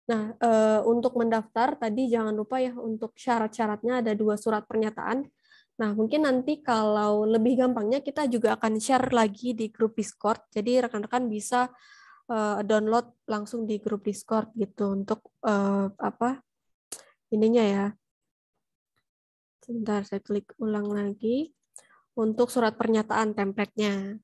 A: Nah, untuk mendaftar, tadi jangan lupa ya, untuk syarat-syaratnya ada 2 surat pernyataan. Nah, mungkin nanti kalau lebih gampangnya, kita juga akan share lagi di grup Discord. Jadi rekan-rekan bisa download langsung di grup Discord gitu, untuk ininya ya. Sebentar, saya klik ulang lagi. Untuk surat pernyataan template-nya.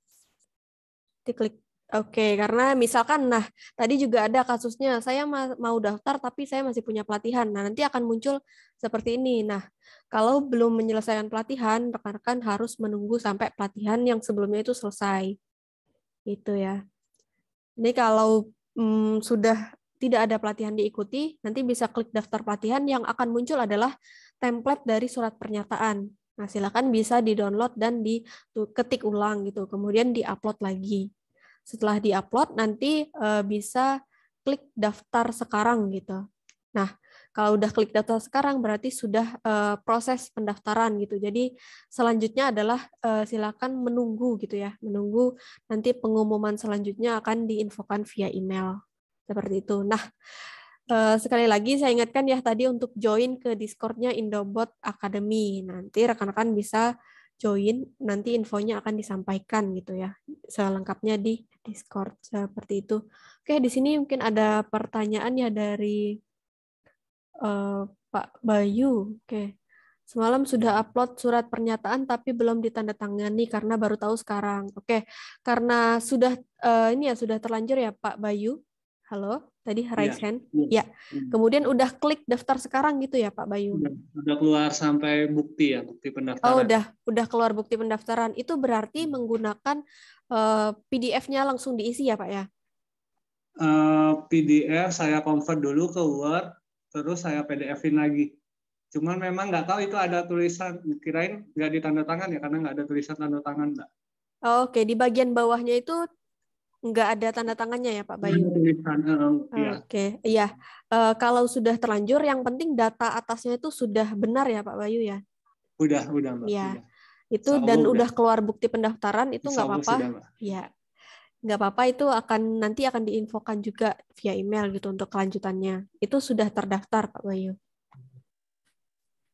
A: Diklik. Oke, karena misalkan, nah tadi juga ada kasusnya, saya mau daftar tapi saya masih punya pelatihan. Nah, nanti akan muncul seperti ini. Nah, kalau belum menyelesaikan pelatihan, rekan-rekan harus menunggu sampai pelatihan yang sebelumnya itu selesai. Itu ya. Ini kalau sudah tidak ada pelatihan diikuti, nanti bisa klik daftar pelatihan, yang akan muncul adalah template dari surat pernyataan. Nah, silakan bisa di-download dan diketik ulang gitu, kemudian di-upload lagi. Setelah di-upload, nanti bisa klik daftar sekarang gitu. Nah, kalau udah klik daftar sekarang, berarti sudah proses pendaftaran gitu. Jadi selanjutnya adalah silakan menunggu gitu ya, menunggu nanti pengumuman selanjutnya akan diinfokan via email seperti itu. Nah, sekali lagi saya ingatkan ya tadi untuk join ke Discord-nya Indobot Academy. Nanti rekan-rekan bisa join, nanti infonya akan disampaikan gitu ya, selengkapnya di Discord seperti itu. Oke, di sini mungkin ada pertanyaan ya dari Pak Bayu. Oke, semalam sudah upload surat pernyataan tapi belum ditandatangani karena baru tahu sekarang. Oke, karena sudah ini ya sudah terlanjur ya Pak Bayu, Halo, tadi
F: Iya.
A: raise hand. Ya, kemudian udah klik daftar sekarang gitu ya Pak Bayu?
F: Udah keluar sampai bukti ya, bukti
A: Oh,
F: pendaftaran.
A: udah keluar bukti pendaftaran. Itu berarti menggunakan PDF-nya langsung diisi ya Pak ya?
F: PDF saya convert dulu ke Word, terus saya PDF-in lagi. Cuman memang nggak tahu itu ada tulisan, kirain nggak ditanda tangan ya, karena nggak ada tulisan tanda tangan, Mbak.
A: Oke, di bagian bawahnya itu nggak ada tanda tangannya ya Pak Bayu?
F: Tulisan, ya.
A: Oke, iya. Kalau sudah terlanjur, yang penting data atasnya itu sudah benar ya Pak Bayu ya?
F: Udah Mbak.
A: Ya,
F: Udah.
A: itu
F: Insya
A: dan
F: Allah
A: udah keluar bukti pendaftaran itu
F: Insya
A: nggak
F: Allah
A: apa-apa.
F: sudah, Mbak.
A: Ya, nggak apa-apa, itu nanti akan diinfokan juga via email gitu untuk kelanjutannya. Itu sudah terdaftar Pak Bayu.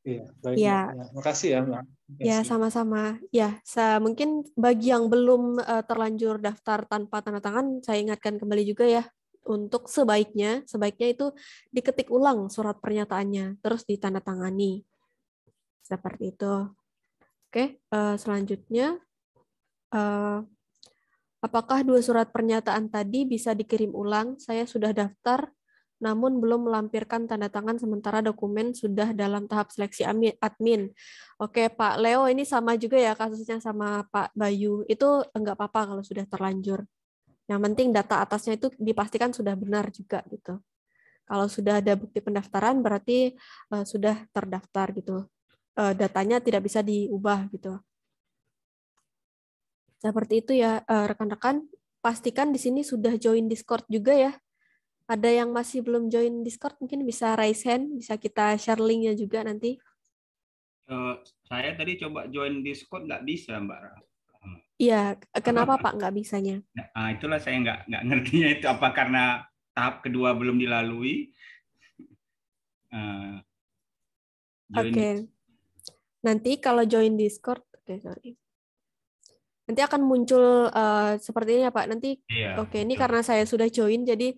F: Iya, baik,
A: Ya.
F: Mbak. Ya, makasih ya, Mbak.
A: Ya, sama-sama. Ya, mungkin bagi yang belum terlanjur daftar tanpa tanda tangan, saya ingatkan kembali juga ya, untuk sebaiknya itu diketik ulang surat pernyataannya, terus ditandatangani. Seperti itu. Oke, selanjutnya, apakah 2 surat pernyataan tadi bisa dikirim ulang? Saya sudah daftar, namun belum melampirkan tanda tangan sementara dokumen sudah dalam tahap seleksi admin. Oke, Pak Leo, ini sama juga ya kasusnya sama Pak Bayu. Itu enggak apa-apa kalau sudah terlanjur. Yang penting data atasnya itu dipastikan sudah benar juga gitu. Kalau sudah ada bukti pendaftaran berarti sudah terdaftar gitu. Datanya tidak bisa diubah gitu. Seperti itu ya, rekan-rekan. Pastikan di sini sudah join Discord juga ya. Ada yang masih belum join Discord, mungkin bisa raise hand, bisa kita share link-nya juga nanti.
D: Saya tadi coba join Discord nggak bisa, Mbak.
A: Iya, kenapa Pak nggak bisanya?
D: Nah, itulah saya nggak ngertinya itu apa karena tahap kedua belum dilalui.
A: Oke. Nanti kalau join Discord, sorry. Nanti akan muncul seperti ini ya Pak. Nanti, ini karena saya sudah join, jadi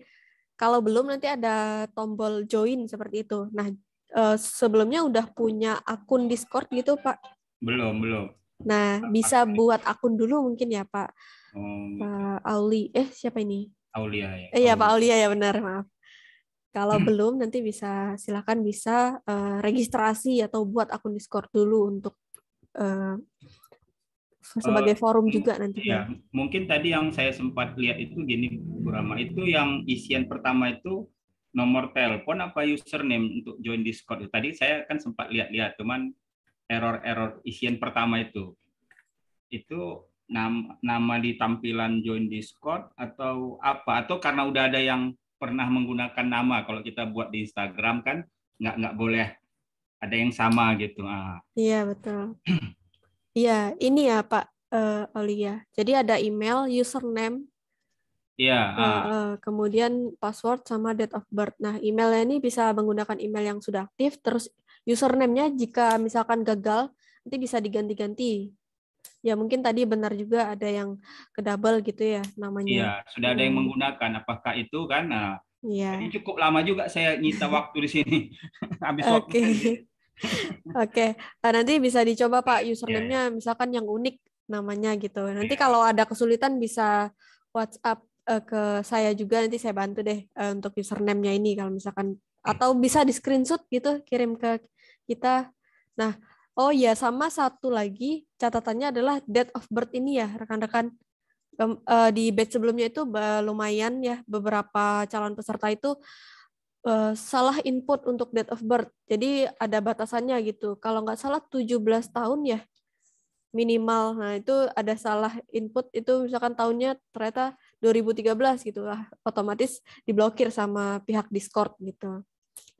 A: kalau belum nanti ada tombol join seperti itu. Nah, sebelumnya udah punya akun Discord gitu Pak?
D: Belum.
A: Nah, bisa buat akun dulu mungkin ya Pak. Pak Auli, siapa ini?
D: Aulia ya.
A: Iya Pak Aulia ya, benar, maaf. Kalau belum nanti silakan bisa registrasi atau buat akun Discord dulu untuk sebagai forum juga nantinya.
D: Ya, mungkin tadi yang saya sempat lihat itu gini, Bu Rama, itu yang isian pertama itu nomor telepon apa username untuk join Discord. Tadi saya kan sempat lihat-lihat, cuman error isian pertama itu nama di tampilan join Discord atau apa, atau karena udah ada yang pernah menggunakan nama. Kalau kita buat di Instagram kan nggak boleh ada yang sama gitu.
A: Iya, betul. Iya, ini ya Pak Aulia. Jadi ada email, username, kemudian password sama date of birth. Nah, emailnya ini bisa menggunakan email yang sudah aktif, terus username-nya jika misalkan gagal, nanti bisa diganti-ganti. Ya mungkin tadi benar juga ada yang kedouble gitu ya namanya.
D: Iya, sudah ada yang menggunakan. Apakah itu kan? Ini cukup lama juga saya nyita waktu di sini. Habis waktu.
A: Oke. Nanti bisa dicoba Pak username-nya misalkan yang unik namanya gitu. Nanti kalau ada kesulitan bisa WhatsApp ke saya juga, nanti saya bantu deh untuk username-nya ini kalau misalkan, atau bisa di screenshot gitu kirim ke kita. Nah, oh ya, sama satu lagi catatannya adalah date of birth ini ya rekan-rekan. Di batch sebelumnya itu lumayan ya, beberapa calon peserta itu salah input untuk date of birth. Jadi ada batasannya gitu. Kalau nggak salah 17 tahun ya minimal. Nah, itu ada salah input, itu misalkan tahunnya ternyata 2013 gitu lah. Otomatis diblokir sama pihak Discord gitu.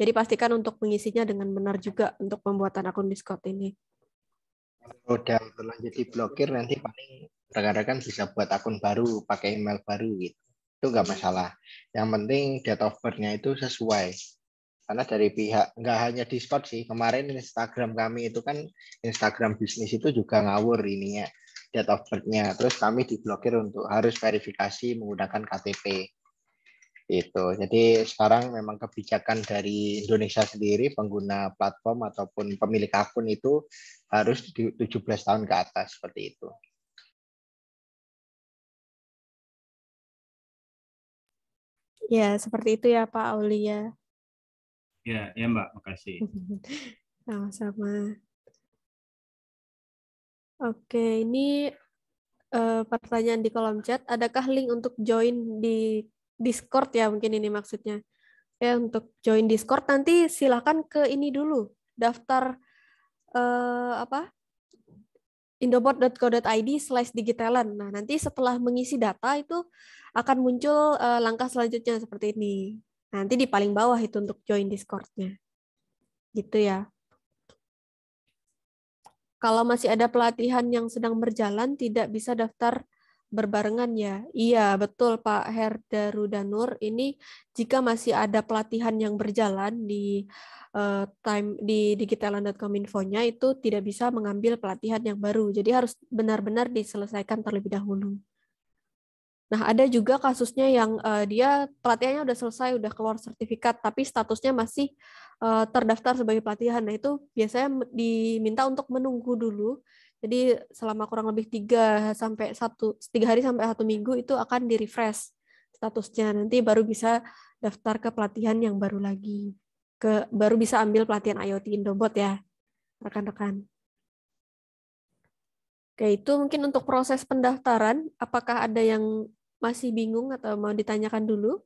A: Jadi pastikan untuk mengisinya dengan benar juga untuk pembuatan akun Discord ini.
C: Kalau udah terlanjur diblokir, nanti paling rekan-rekan bisa buat akun baru, pakai email baru gitu. Itu nggak masalah. Yang penting date of birth-nya itu sesuai. Karena dari pihak, nggak hanya Discord sih, kemarin Instagram kami itu kan, Instagram bisnis itu juga ngawur ininya, date of birth-nya. Terus kami diblokir untuk harus verifikasi menggunakan KTP. Itu. Jadi sekarang memang kebijakan dari Indonesia sendiri, pengguna platform ataupun pemilik akun itu harus 17 tahun ke atas, seperti itu.
A: Ya, seperti itu ya Pak Aulia.
D: Ya, ya Mbak, makasih.
A: Sama-sama. Oke, ini pertanyaan di kolom chat. Adakah link untuk join di Discord ya? Mungkin ini maksudnya. Ya, untuk join Discord nanti silakan ke ini dulu. Daftar apa? indobot.co.id/digitalan. Nah, nanti setelah mengisi data itu akan muncul langkah selanjutnya seperti ini. Nanti di paling bawah itu untuk join Discord-nya. Gitu ya. Kalau masih ada pelatihan yang sedang berjalan, tidak bisa daftar berbarengan ya. Iya, betul Pak Herdarudanur. Ini jika masih ada pelatihan yang berjalan di di digitalan.kominfo-nya itu tidak bisa mengambil pelatihan yang baru. Jadi harus benar-benar diselesaikan terlebih dahulu. Nah, ada juga kasusnya yang dia pelatihannya udah selesai, udah keluar sertifikat, tapi statusnya masih terdaftar sebagai pelatihan. Nah, itu biasanya diminta untuk menunggu dulu. Jadi selama kurang lebih 3 hari sampai 1 minggu itu akan di-refresh statusnya. Nanti baru bisa daftar ke pelatihan yang baru lagi. Baru bisa ambil pelatihan IoT Indobot ya, rekan-rekan. Oke, itu mungkin untuk proses pendaftaran. Apakah ada yang masih bingung atau mau ditanyakan dulu?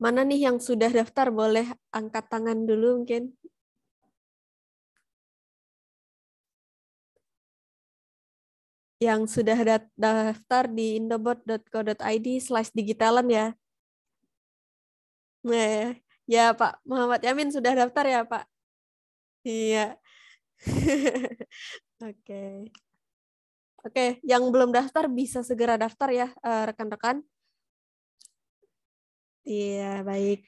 A: Mana nih yang sudah daftar? Boleh angkat tangan dulu mungkin. Yang sudah daftar di indobot.co.id/digitalan ya. Nah, ya Pak Muhammad Yamin sudah daftar ya Pak? Iya. Oke. Oke, yang belum daftar bisa segera daftar ya rekan-rekan. Iya, baik.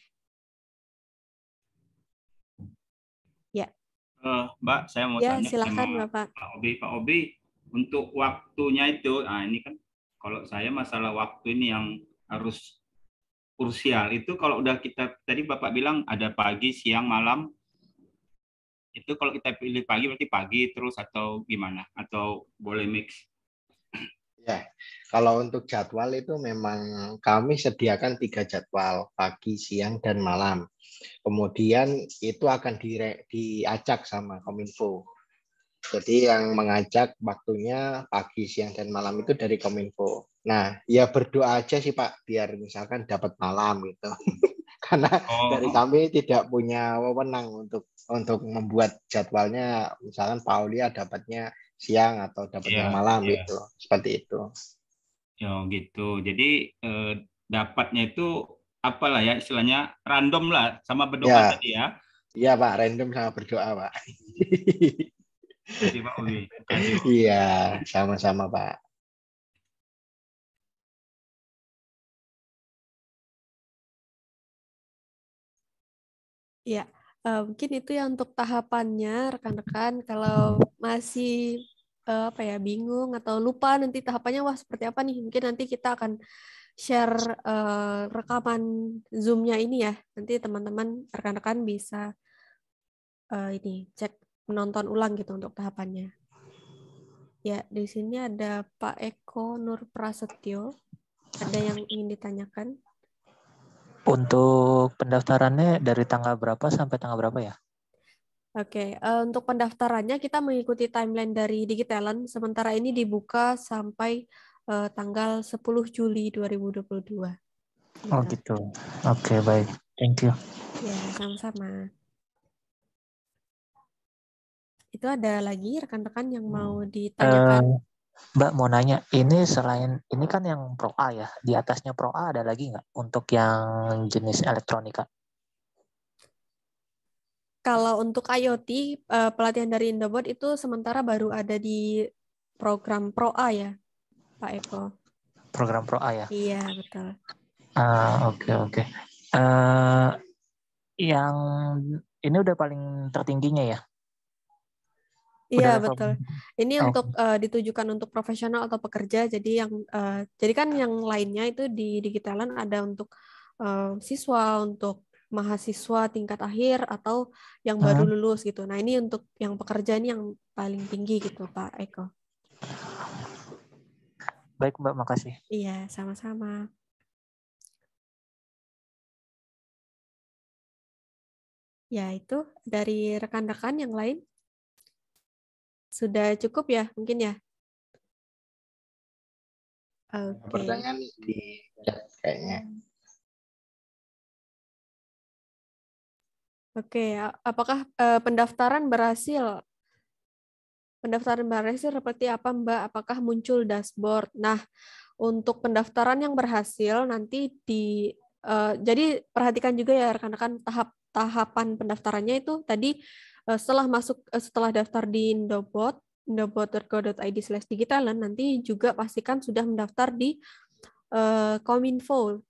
A: Ya.
D: Mbak, saya mau
A: Ya,
D: tanya
A: silakan
D: sama
A: Bapak.
D: Pak Obi. Pak Obi, untuk waktunya itu, ini kan kalau saya masalah waktu ini yang harus krusial. Itu kalau udah kita, tadi Bapak bilang ada pagi, siang, malam. Itu kalau kita pilih pagi berarti pagi terus atau gimana? Atau boleh mix?
C: Ya, kalau untuk jadwal itu memang kami sediakan 3 jadwal, pagi, siang, dan malam. Kemudian itu akan diacak sama Kominfo. Jadi yang mengajak waktunya pagi, siang, dan malam itu dari Kominfo. Nah, ya berdoa aja sih Pak, biar misalkan dapat malam gitu. Karena dari kami tidak punya wewenang untuk membuat jadwalnya, misalkan Pak Aulia dapatnya siang atau dapat yang malam gitu, seperti itu.
D: Ya gitu. Jadi dapatnya itu apalah ya istilahnya random lah sama berdoa
C: Ya,
D: tadi ya.
C: iya Pak, random sama berdoa Pak.
D: Kasih Pak Uwi. Kasih.
C: Iya, sama-sama Pak.
A: Ya, mungkin itu ya untuk tahapannya rekan-rekan. Kalau masih apa ya bingung atau lupa nanti tahapannya wah seperti apa nih? Mungkin nanti kita akan share rekaman Zoom-nya ini ya. Nanti teman-teman rekan-rekan bisa ini cek menonton ulang gitu untuk tahapannya. Ya, di sini ada Pak Eko Nur Prasetyo. Ada yang ingin ditanyakan?
G: Untuk pendaftarannya dari tanggal berapa sampai tanggal berapa ya?
A: Oke, untuk pendaftarannya kita mengikuti timeline dari Digitalent. Sementara ini dibuka sampai tanggal 10 Juli 2022. Gitu.
G: Oh gitu. Oke, baik. Thank you.
A: Ya, sama-sama. Itu ada lagi rekan-rekan yang mau ditanyakan?
G: Mbak mau nanya, ini selain ini kan yang Pro A ya, di atasnya Pro A ada lagi nggak untuk yang jenis elektronika?
A: Kalau untuk IoT, pelatihan dari Indobot itu sementara baru ada di program Pro A ya, Pak Eko.
G: Program Pro A ya?
A: Iya, betul.
G: Oke. Yang ini udah paling tertingginya ya?
A: Iya betul. Ini untuk ditujukan untuk profesional atau pekerja. Jadi kan yang lainnya itu di Digitalan ada untuk siswa, untuk mahasiswa tingkat akhir atau yang baru lulus gitu. Nah ini untuk yang pekerja ini yang paling tinggi gitu Pak Eko.
G: Baik Mbak, makasih.
A: Iya sama-sama. Ya, itu dari rekan-rekan yang lain. Sudah cukup ya, mungkin ya? Oke.
C: Pertanyaan di chat kayaknya.
A: Oke, apakah pendaftaran berhasil? Pendaftaran berhasil seperti apa, Mbak? Apakah muncul dashboard? Nah, untuk pendaftaran yang berhasil nanti jadi perhatikan juga ya rekan-rekan tahapan pendaftarannya itu tadi setelah daftar di indobot.go.id/digitalan nanti juga pastikan sudah mendaftar di Kominfo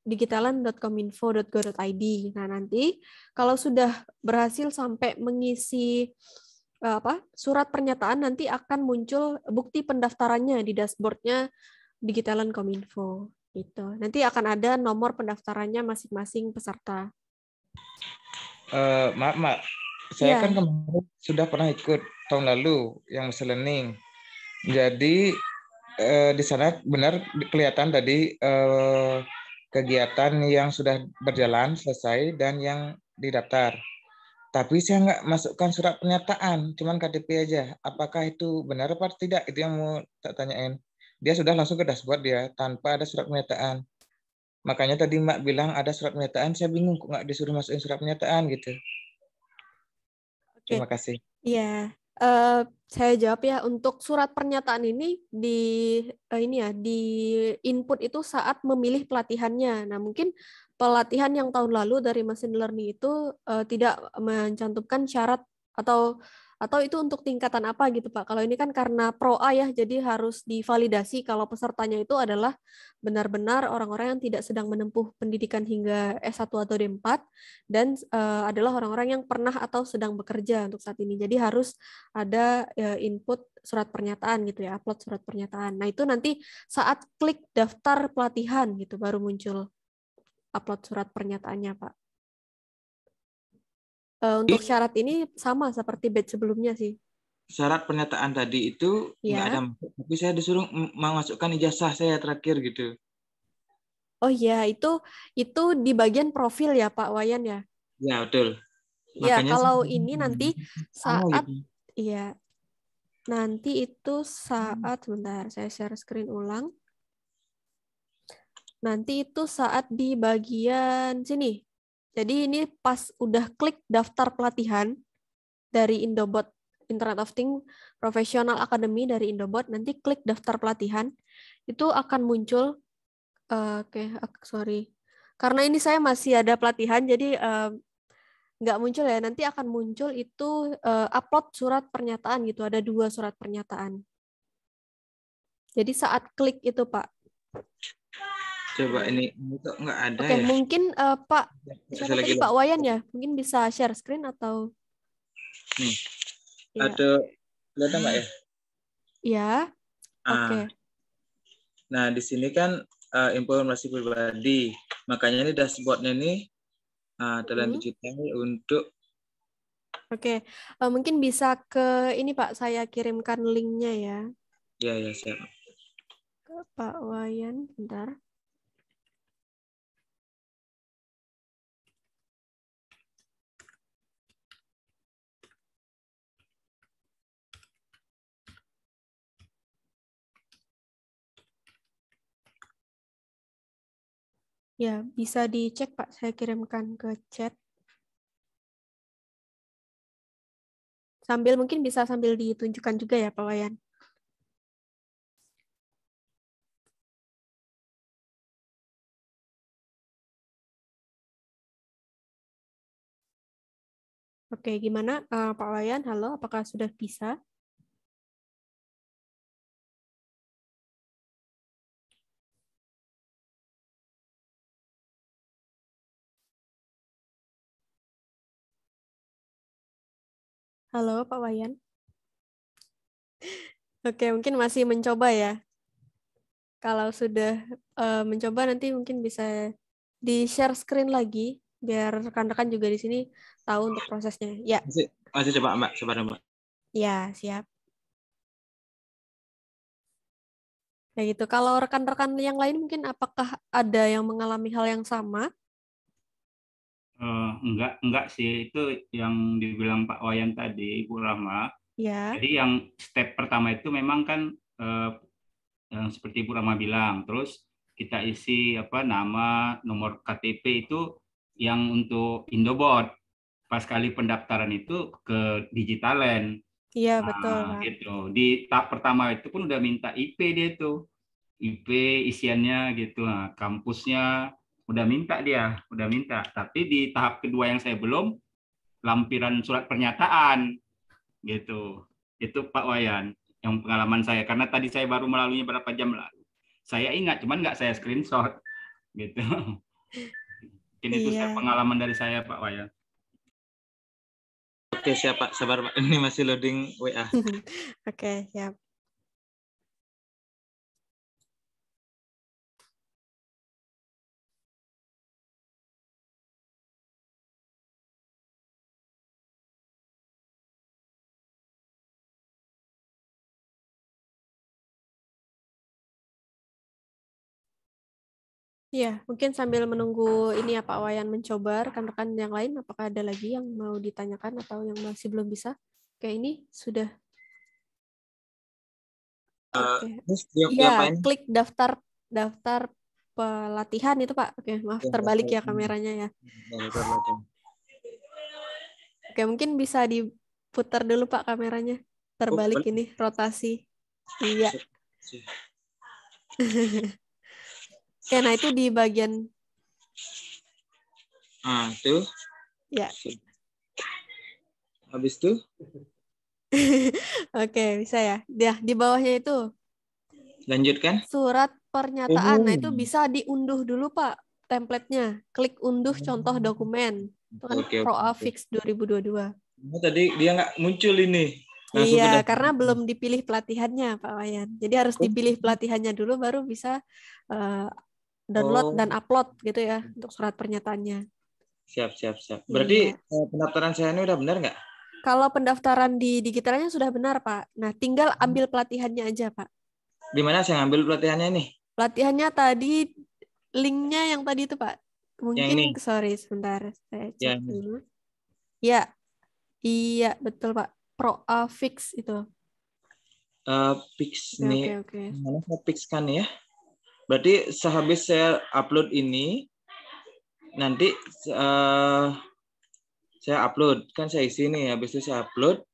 A: digitalan.kominfo.go.id. Nah, nanti kalau sudah berhasil sampai mengisi surat pernyataan, nanti akan muncul bukti pendaftarannya di dashboardnya Digitalan Kominfo. Gitu. Nanti akan ada nomor pendaftarannya masing-masing peserta.
H: Maaf, saya
A: Ya.
H: kan kemarin sudah pernah ikut tahun lalu yang masa learning. Jadi di sana benar kelihatan tadi kegiatan yang sudah berjalan selesai dan yang didaftar. Tapi saya nggak masukkan surat pernyataan, cuman KTP aja. Apakah itu benar apa tidak? Itu yang mau tak tanyain. Dia sudah langsung ke dashboard dia tanpa ada surat pernyataan. Makanya tadi Mbak bilang ada surat pernyataan, saya bingung kok nggak disuruh masukin surat pernyataan gitu. Terima kasih.
A: Iya, saya jawab ya. Untuk surat pernyataan ini di input itu saat memilih pelatihannya. Nah, mungkin pelatihan yang tahun lalu dari machine learning itu tidak mencantumkan syarat atau itu untuk tingkatan apa gitu Pak. Kalau ini kan karena Pro A ya, jadi harus divalidasi kalau pesertanya itu adalah benar-benar orang-orang yang tidak sedang menempuh pendidikan hingga S1 atau D4 dan adalah orang-orang yang pernah atau sedang bekerja untuk saat ini. Jadi harus ada input surat pernyataan gitu ya, upload surat pernyataan. Nah, itu nanti saat klik daftar pelatihan gitu baru muncul upload surat pernyataannya, Pak. Untuk syarat ini sama seperti batch sebelumnya sih.
H: Syarat pernyataan tadi itu nggak ada masuk, tapi saya disuruh memasukkan ijazah saya terakhir gitu.
A: Oh iya, itu di bagian profil ya Pak Wayan ya?
H: Ya, betul.
A: Ya,
H: Makanya
A: kalau ini nanti saat
H: gitu.
A: iya. Nanti itu saat sebentar, saya share screen ulang. Nanti itu saat di bagian sini. Jadi ini pas udah klik daftar pelatihan dari Indobot Internet of Things Professional Academy dari Indobot, nanti klik daftar pelatihan, itu akan muncul, sorry. Karena ini saya masih ada pelatihan, jadi nggak muncul ya. Nanti akan muncul itu upload surat pernyataan gitu, ada 2 surat pernyataan. Jadi saat klik itu Pak.
H: Coba ini kok nggak ada
A: Oke,
H: ya?
A: mungkin Pak, siapa tadi
H: lagi
A: Pak Wayan ya? Mungkin bisa share screen atau?
H: Nih,
A: Ya.
H: ada kelihatan Mbak ya?
A: Ya, oke.
H: Nah, di sini kan informasi pribadi. Makanya ini dashboard-nya ini talent digital untuk.
A: Oke, mungkin bisa ke ini Pak, saya kirimkan linknya ya.
H: Ya, siap.
A: Ke Pak Wayan, bentar. Ya, bisa dicek Pak, saya kirimkan ke chat. Mungkin bisa sambil ditunjukkan juga ya Pak Wayan. Oke, gimana Pak Wayan? Halo, apakah sudah bisa? Halo, Pak Wayan. Oke, mungkin masih mencoba ya. Kalau sudah mencoba nanti mungkin bisa di-share screen lagi biar rekan-rekan juga di sini tahu untuk prosesnya. Ya.
H: Masih coba Mbak, Mbak.
A: Ya, siap. Ya gitu. Kalau rekan-rekan yang lain mungkin apakah ada yang mengalami hal yang sama?
D: Enggak sih, itu yang dibilang Pak Wayan tadi, Bu Rahma.
A: Ya.
D: Jadi yang step pertama itu memang kan yang seperti Bu Rahma bilang, terus kita isi nama, nomor KTP itu yang untuk Indobot. Pas kali pendaftaran itu ke Digitalen.
A: Iya, betul, Pak.
D: Gitu. Di tahap pertama itu pun udah minta IP dia tuh. IP isiannya gitu. Nah, kampusnya udah minta. Tapi di tahap kedua yang saya belum, lampiran surat pernyataan gitu. Itu Pak Wayan yang pengalaman saya, karena tadi saya baru melaluinya beberapa jam lalu. Saya ingat, cuman nggak saya screenshot gitu. Mungkin itu pengalaman dari saya, Pak Wayan.
H: Oke, siap Pak. Sabar Pak. Ini masih loading WA.
A: Oke, siap. Ya, mungkin sambil menunggu ini ya Pak Wayan mencoba, rekan-rekan yang lain, apakah ada lagi yang mau ditanyakan atau yang masih belum bisa? Kayak ini sudah. Oke. Iya, klik daftar pelatihan itu Pak. Oke, maaf terbalik ya kameranya ya. Oke, mungkin bisa diputar dulu Pak kameranya. Terbalik ini, rotasi. Iya. Oke, nah itu di bagian.
H: Tuh.
A: Ya.
H: Habis tuh.
A: Oke, bisa ya. Di bawahnya itu.
H: Lanjutkan.
A: Surat pernyataan. Nah, itu bisa diunduh dulu, Pak, template-nya. Klik unduh contoh dokumen. Itu kan ProAfix 2022.
H: Tadi dia nggak muncul ini.
A: Iya, karena belum dipilih pelatihannya, Pak Wayan. Jadi harus dipilih pelatihannya dulu, baru bisa download dan upload gitu ya untuk surat pernyataannya.
H: Siap. Berarti pendaftaran saya ini udah benar nggak?
A: Kalau pendaftaran di digitalnya sudah benar, Pak. Nah, tinggal ambil pelatihannya aja, Pak.
H: Di mana saya ngambil pelatihannya nih?
A: Pelatihannya tadi, linknya yang tadi itu, Pak. Mungkin, sorry, sebentar. Saya cek dulu. Ya, iya, betul, Pak. ProAfix itu.
H: Fix nih.
A: Oke.
H: Mana saya fix kan ya? Berarti sehabis saya upload ini, nanti saya upload. Kan saya isi nih, habis itu saya upload.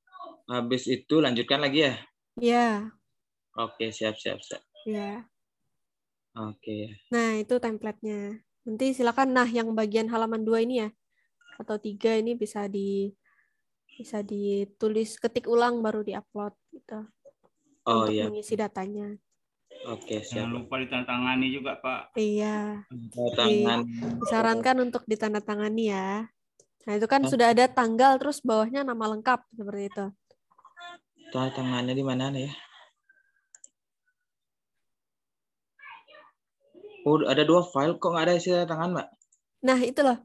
H: Habis itu lanjutkan lagi ya?
A: Iya.
H: Oke, siap.
A: Iya.
H: Oke.
A: Nah, itu template-nya. Nanti silakan, yang bagian halaman 2 ini ya, atau 3 ini bisa ditulis, ketik ulang, baru diupload gitu. Untuk mengisi datanya.
H: Oke, siap.
D: Jangan lupa ditandatangani juga, Pak.
A: Iya. Disarankan untuk ditandatangani ya. Nah, itu kan sudah ada tanggal, terus bawahnya nama lengkap, seperti itu.
H: Tangannya di mana ya? Oh, ada 2 file, kok nggak ada isi tangan, Mbak?
A: Nah, itu loh.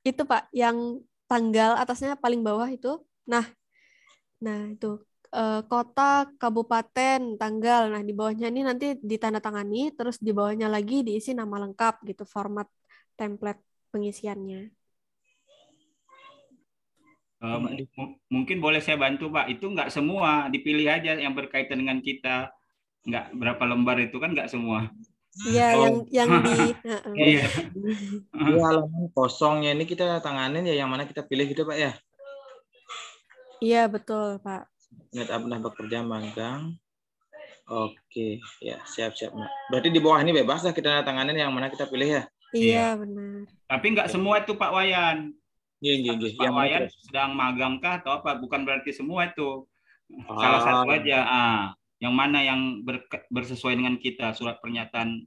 A: Itu, Pak, yang tanggal atasnya paling bawah itu. Nah itu. Kota, kabupaten, tanggal. Nah, di bawahnya ini nanti ditandatangani, terus di bawahnya lagi diisi nama lengkap gitu, format template pengisiannya.
D: Mungkin boleh saya bantu, Pak. Itu nggak semua, dipilih aja yang berkaitan dengan kita. Nggak berapa lembar itu kan nggak semua.
A: Iya, yang di
H: Iya. Di halaman kosongnya ini kita tanganin ya, yang mana kita pilih gitu, Pak ya?
A: Iya, betul, Pak.
H: Pernah bekerja magang. Oke, ya siap, Mbak. Berarti di bawah ini bebas lah kita tanganin yang mana kita pilih ya?
A: Iya, benar.
D: Tapi nggak semua itu, Pak Wayan.
H: Iya.
D: Pak Wayan sedang magang kah atau apa? Bukan berarti semua itu. Salah satu aja. Yang mana yang bersesuai dengan kita, surat pernyataan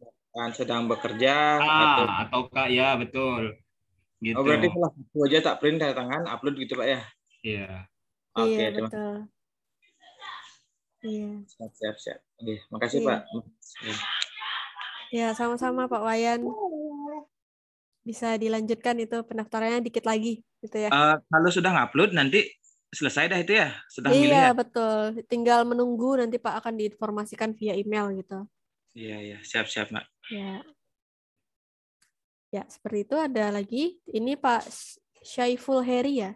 H: sedang bekerja
D: ataukah ya betul. Gitu.
H: Oh, berarti salah satu aja tak print tanda tangan, upload gitu, Pak ya?
D: Iya.
A: Oke, betul. Iya.
H: Siap. Oke, makasih Pak.
A: Ya, sama-sama Pak Wayan. Bisa dilanjutkan itu pendaftarannya dikit lagi gitu ya.
H: Kalau sudah ngupload nanti selesai dah itu ya? Sudah
A: milih ya?
H: Iya,
A: betul. Tinggal menunggu nanti Pak akan diinformasikan via email gitu.
H: Iya, siap Mbak.
A: Ya. Ya, seperti itu. Ada lagi. Ini Pak Syaiful Heri ya.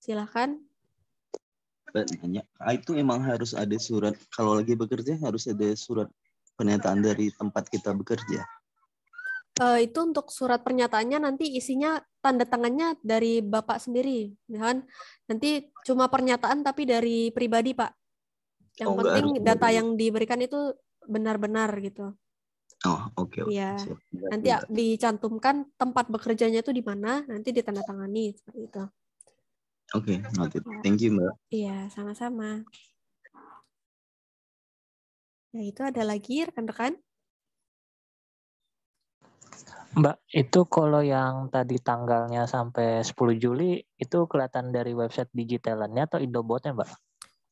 A: Silakan.
I: Nanya, itu emang harus ada surat, kalau lagi bekerja harus ada surat pernyataan dari tempat kita bekerja.
A: Itu untuk surat pernyataannya nanti isinya tanda tangannya dari Bapak sendiri. Misalkan nanti cuma pernyataan tapi dari pribadi, Pak. Yang
I: Nggak
A: penting
I: harus
A: data
I: dari-
A: yang diberikan itu benar-benar gitu.
I: Oh, oke.
A: Iya.
I: Siap.
A: Nanti dicantumkan tempat bekerjanya itu di mana, nanti ditandatangani seperti itu.
I: Oke, noted. Thank you, Mbak.
A: Iya, sama-sama. Ya, itu ada lagi rekan-rekan?
G: Mbak, itu kalau yang tadi tanggalnya sampai 10 Juli, itu kelihatan dari website Digitalannya atau Indobotnya, Mbak?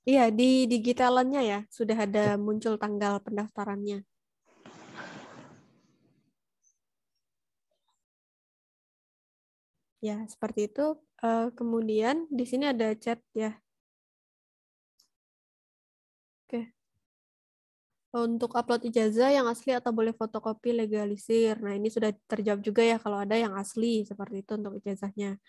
A: Iya, di Digitalannya ya, sudah ada muncul tanggal pendaftarannya. Ya, seperti itu. Kemudian di sini ada chat ya. Oke. Untuk upload ijazah yang asli atau boleh fotokopi legalisir. Nah, ini sudah terjawab juga ya kalau ada yang asli seperti itu untuk ijazahnya.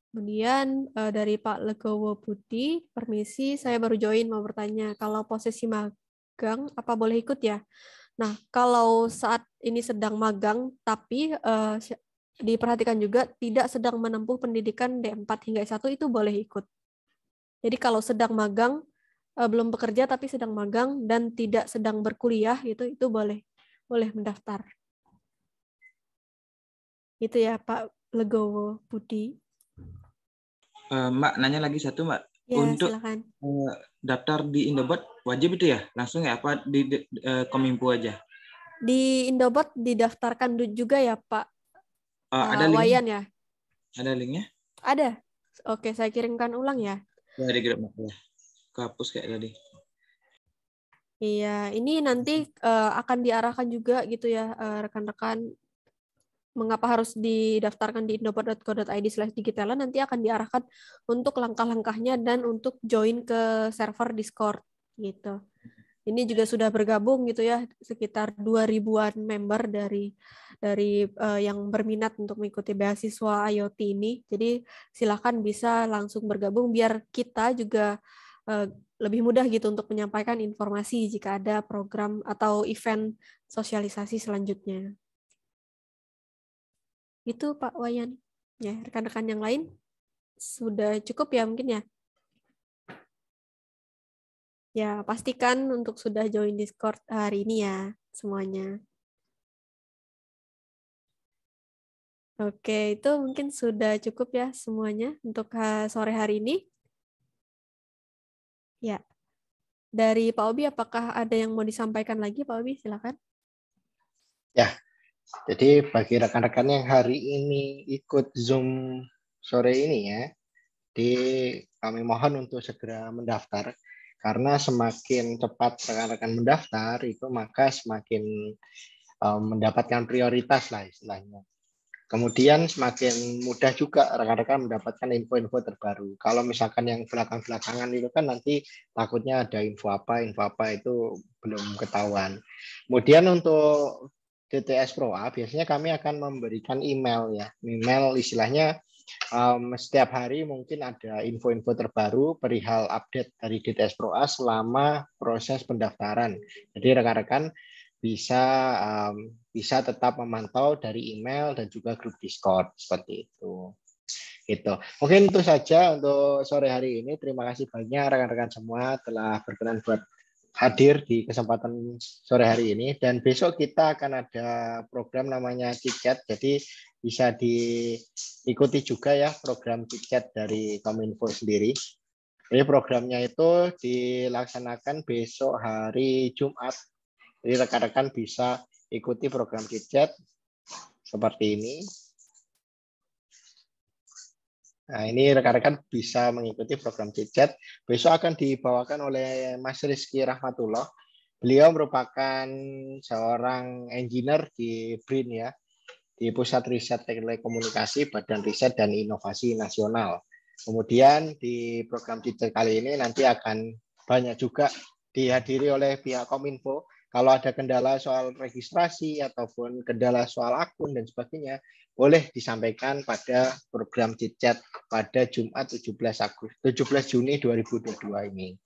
A: Kemudian dari Pak Legowo Budi, permisi saya baru join mau bertanya, kalau posisi magang apa boleh ikut ya? Nah, kalau saat ini sedang magang tapi diperhatikan juga tidak sedang menempuh pendidikan D4 hingga S1 itu boleh ikut. Jadi kalau sedang magang, belum bekerja tapi sedang magang dan tidak sedang berkuliah itu boleh mendaftar. Itu ya Pak Legowo Budi.
H: Mbak, nanya lagi satu, Mbak.
A: Ya,
H: Untuk
A: silakan.
H: daftar di Indobot wajib itu ya? Langsung ya? Apa di Kominfo aja?
A: Di Indobot didaftarkan juga ya Pak
H: Ada linknya?
A: Wayan ya?
H: Ada linknya?
A: Ada. Oke, saya kirimkan ulang ya.
H: Ya, ada grup, Mbak. Ya. Kehapus kayak tadi.
A: Iya, ini nanti akan diarahkan juga gitu ya rekan-rekan. Mengapa harus didaftarkan di indobot.co.id/digitalan, nanti akan diarahkan untuk langkah-langkahnya dan untuk join ke server Discord gitu. Ini juga sudah bergabung gitu ya, sekitar 2.000-an member dari yang berminat untuk mengikuti beasiswa IoT ini. Jadi silakan bisa langsung bergabung biar kita juga lebih mudah gitu untuk menyampaikan informasi jika ada program atau event sosialisasi selanjutnya. Itu Pak Wayan. Ya, rekan-rekan yang lain sudah cukup ya mungkin ya. Ya, pastikan untuk sudah join Discord hari ini ya semuanya. Oke, itu mungkin sudah cukup ya semuanya untuk sore hari ini. Ya. Dari Pak Obi, apakah ada yang mau disampaikan lagi, Pak Obi? Silakan.
C: Ya, jadi bagi rekan-rekan yang hari ini ikut Zoom sore ini ya, kami mohon untuk segera mendaftar, karena semakin cepat rekan-rekan mendaftar itu maka semakin mendapatkan prioritas lah istilahnya. Kemudian semakin mudah juga rekan-rekan mendapatkan info-info terbaru. Kalau misalkan yang belakang-belakangan itu kan nanti takutnya ada info apa itu belum ketahuan. Kemudian untuk DTS Pro A biasanya kami akan memberikan email ya. Email istilahnya setiap hari mungkin ada info-info terbaru perihal update dari DTS Pro A selama proses pendaftaran. Jadi rekan-rekan bisa tetap memantau dari email dan juga grup Discord seperti itu. Gitu. Mungkin itu saja untuk sore hari ini. Terima kasih banyak rekan-rekan semua telah berkenan buat hadir di kesempatan sore hari ini, dan besok kita akan ada program namanya KitChat, jadi bisa diikuti juga ya program KitChat dari Kominfo sendiri. Jadi programnya itu dilaksanakan besok hari Jumat. Jadi rekan-rekan bisa ikuti program KitChat seperti ini. Nah, ini rekan-rekan bisa mengikuti program KitChat. Besok akan dibawakan oleh Mas Rizky Rahmatullah. Beliau merupakan seorang engineer di BRIN ya, di Pusat Riset Telekomunikasi Badan Riset dan Inovasi Nasional. Kemudian di program KitChat kali ini nanti akan banyak juga dihadiri oleh pihak Kominfo, Kalau ada kendala soal registrasi ataupun kendala soal akun dan sebagainya, boleh disampaikan pada program chit-chat pada Jumat 17 Juni 2022 ini.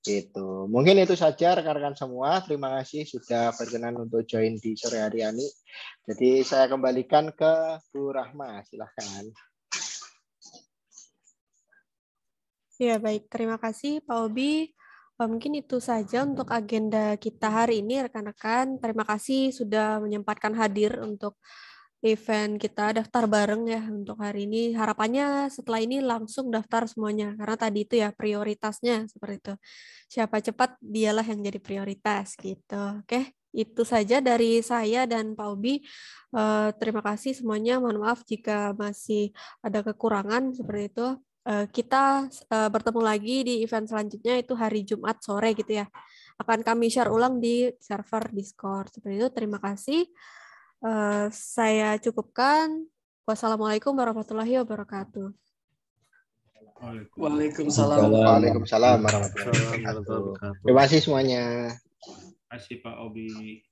C: Gitu. Mungkin itu saja rekan-rekan semua. Terima kasih sudah berkenan untuk join di sore hari ini. Jadi saya kembalikan ke Bu Rahma, silahkan.
A: Ya, baik. Terima kasih Pak Obi. Mungkin itu saja untuk agenda kita hari ini, rekan-rekan. Terima kasih sudah menyempatkan hadir untuk event kita daftar bareng ya untuk hari ini. Harapannya setelah ini langsung daftar semuanya, karena tadi itu ya prioritasnya seperti itu. Siapa cepat, dialah yang jadi prioritas gitu. Oke, itu saja dari saya dan Pak Obi. Terima kasih semuanya. Mohon maaf jika masih ada kekurangan seperti itu. Kita bertemu lagi di event selanjutnya itu hari Jumat sore gitu ya. Akan kami share ulang di server Discord. Seperti itu, terima kasih. Saya cukupkan. Wassalamualaikum warahmatullahi wabarakatuh.
J: Waalaikumsalam.
C: Waalaikumsalam warahmatullahi wabarakatuh. Terima kasih semuanya.
D: Terima kasih Pak Obi.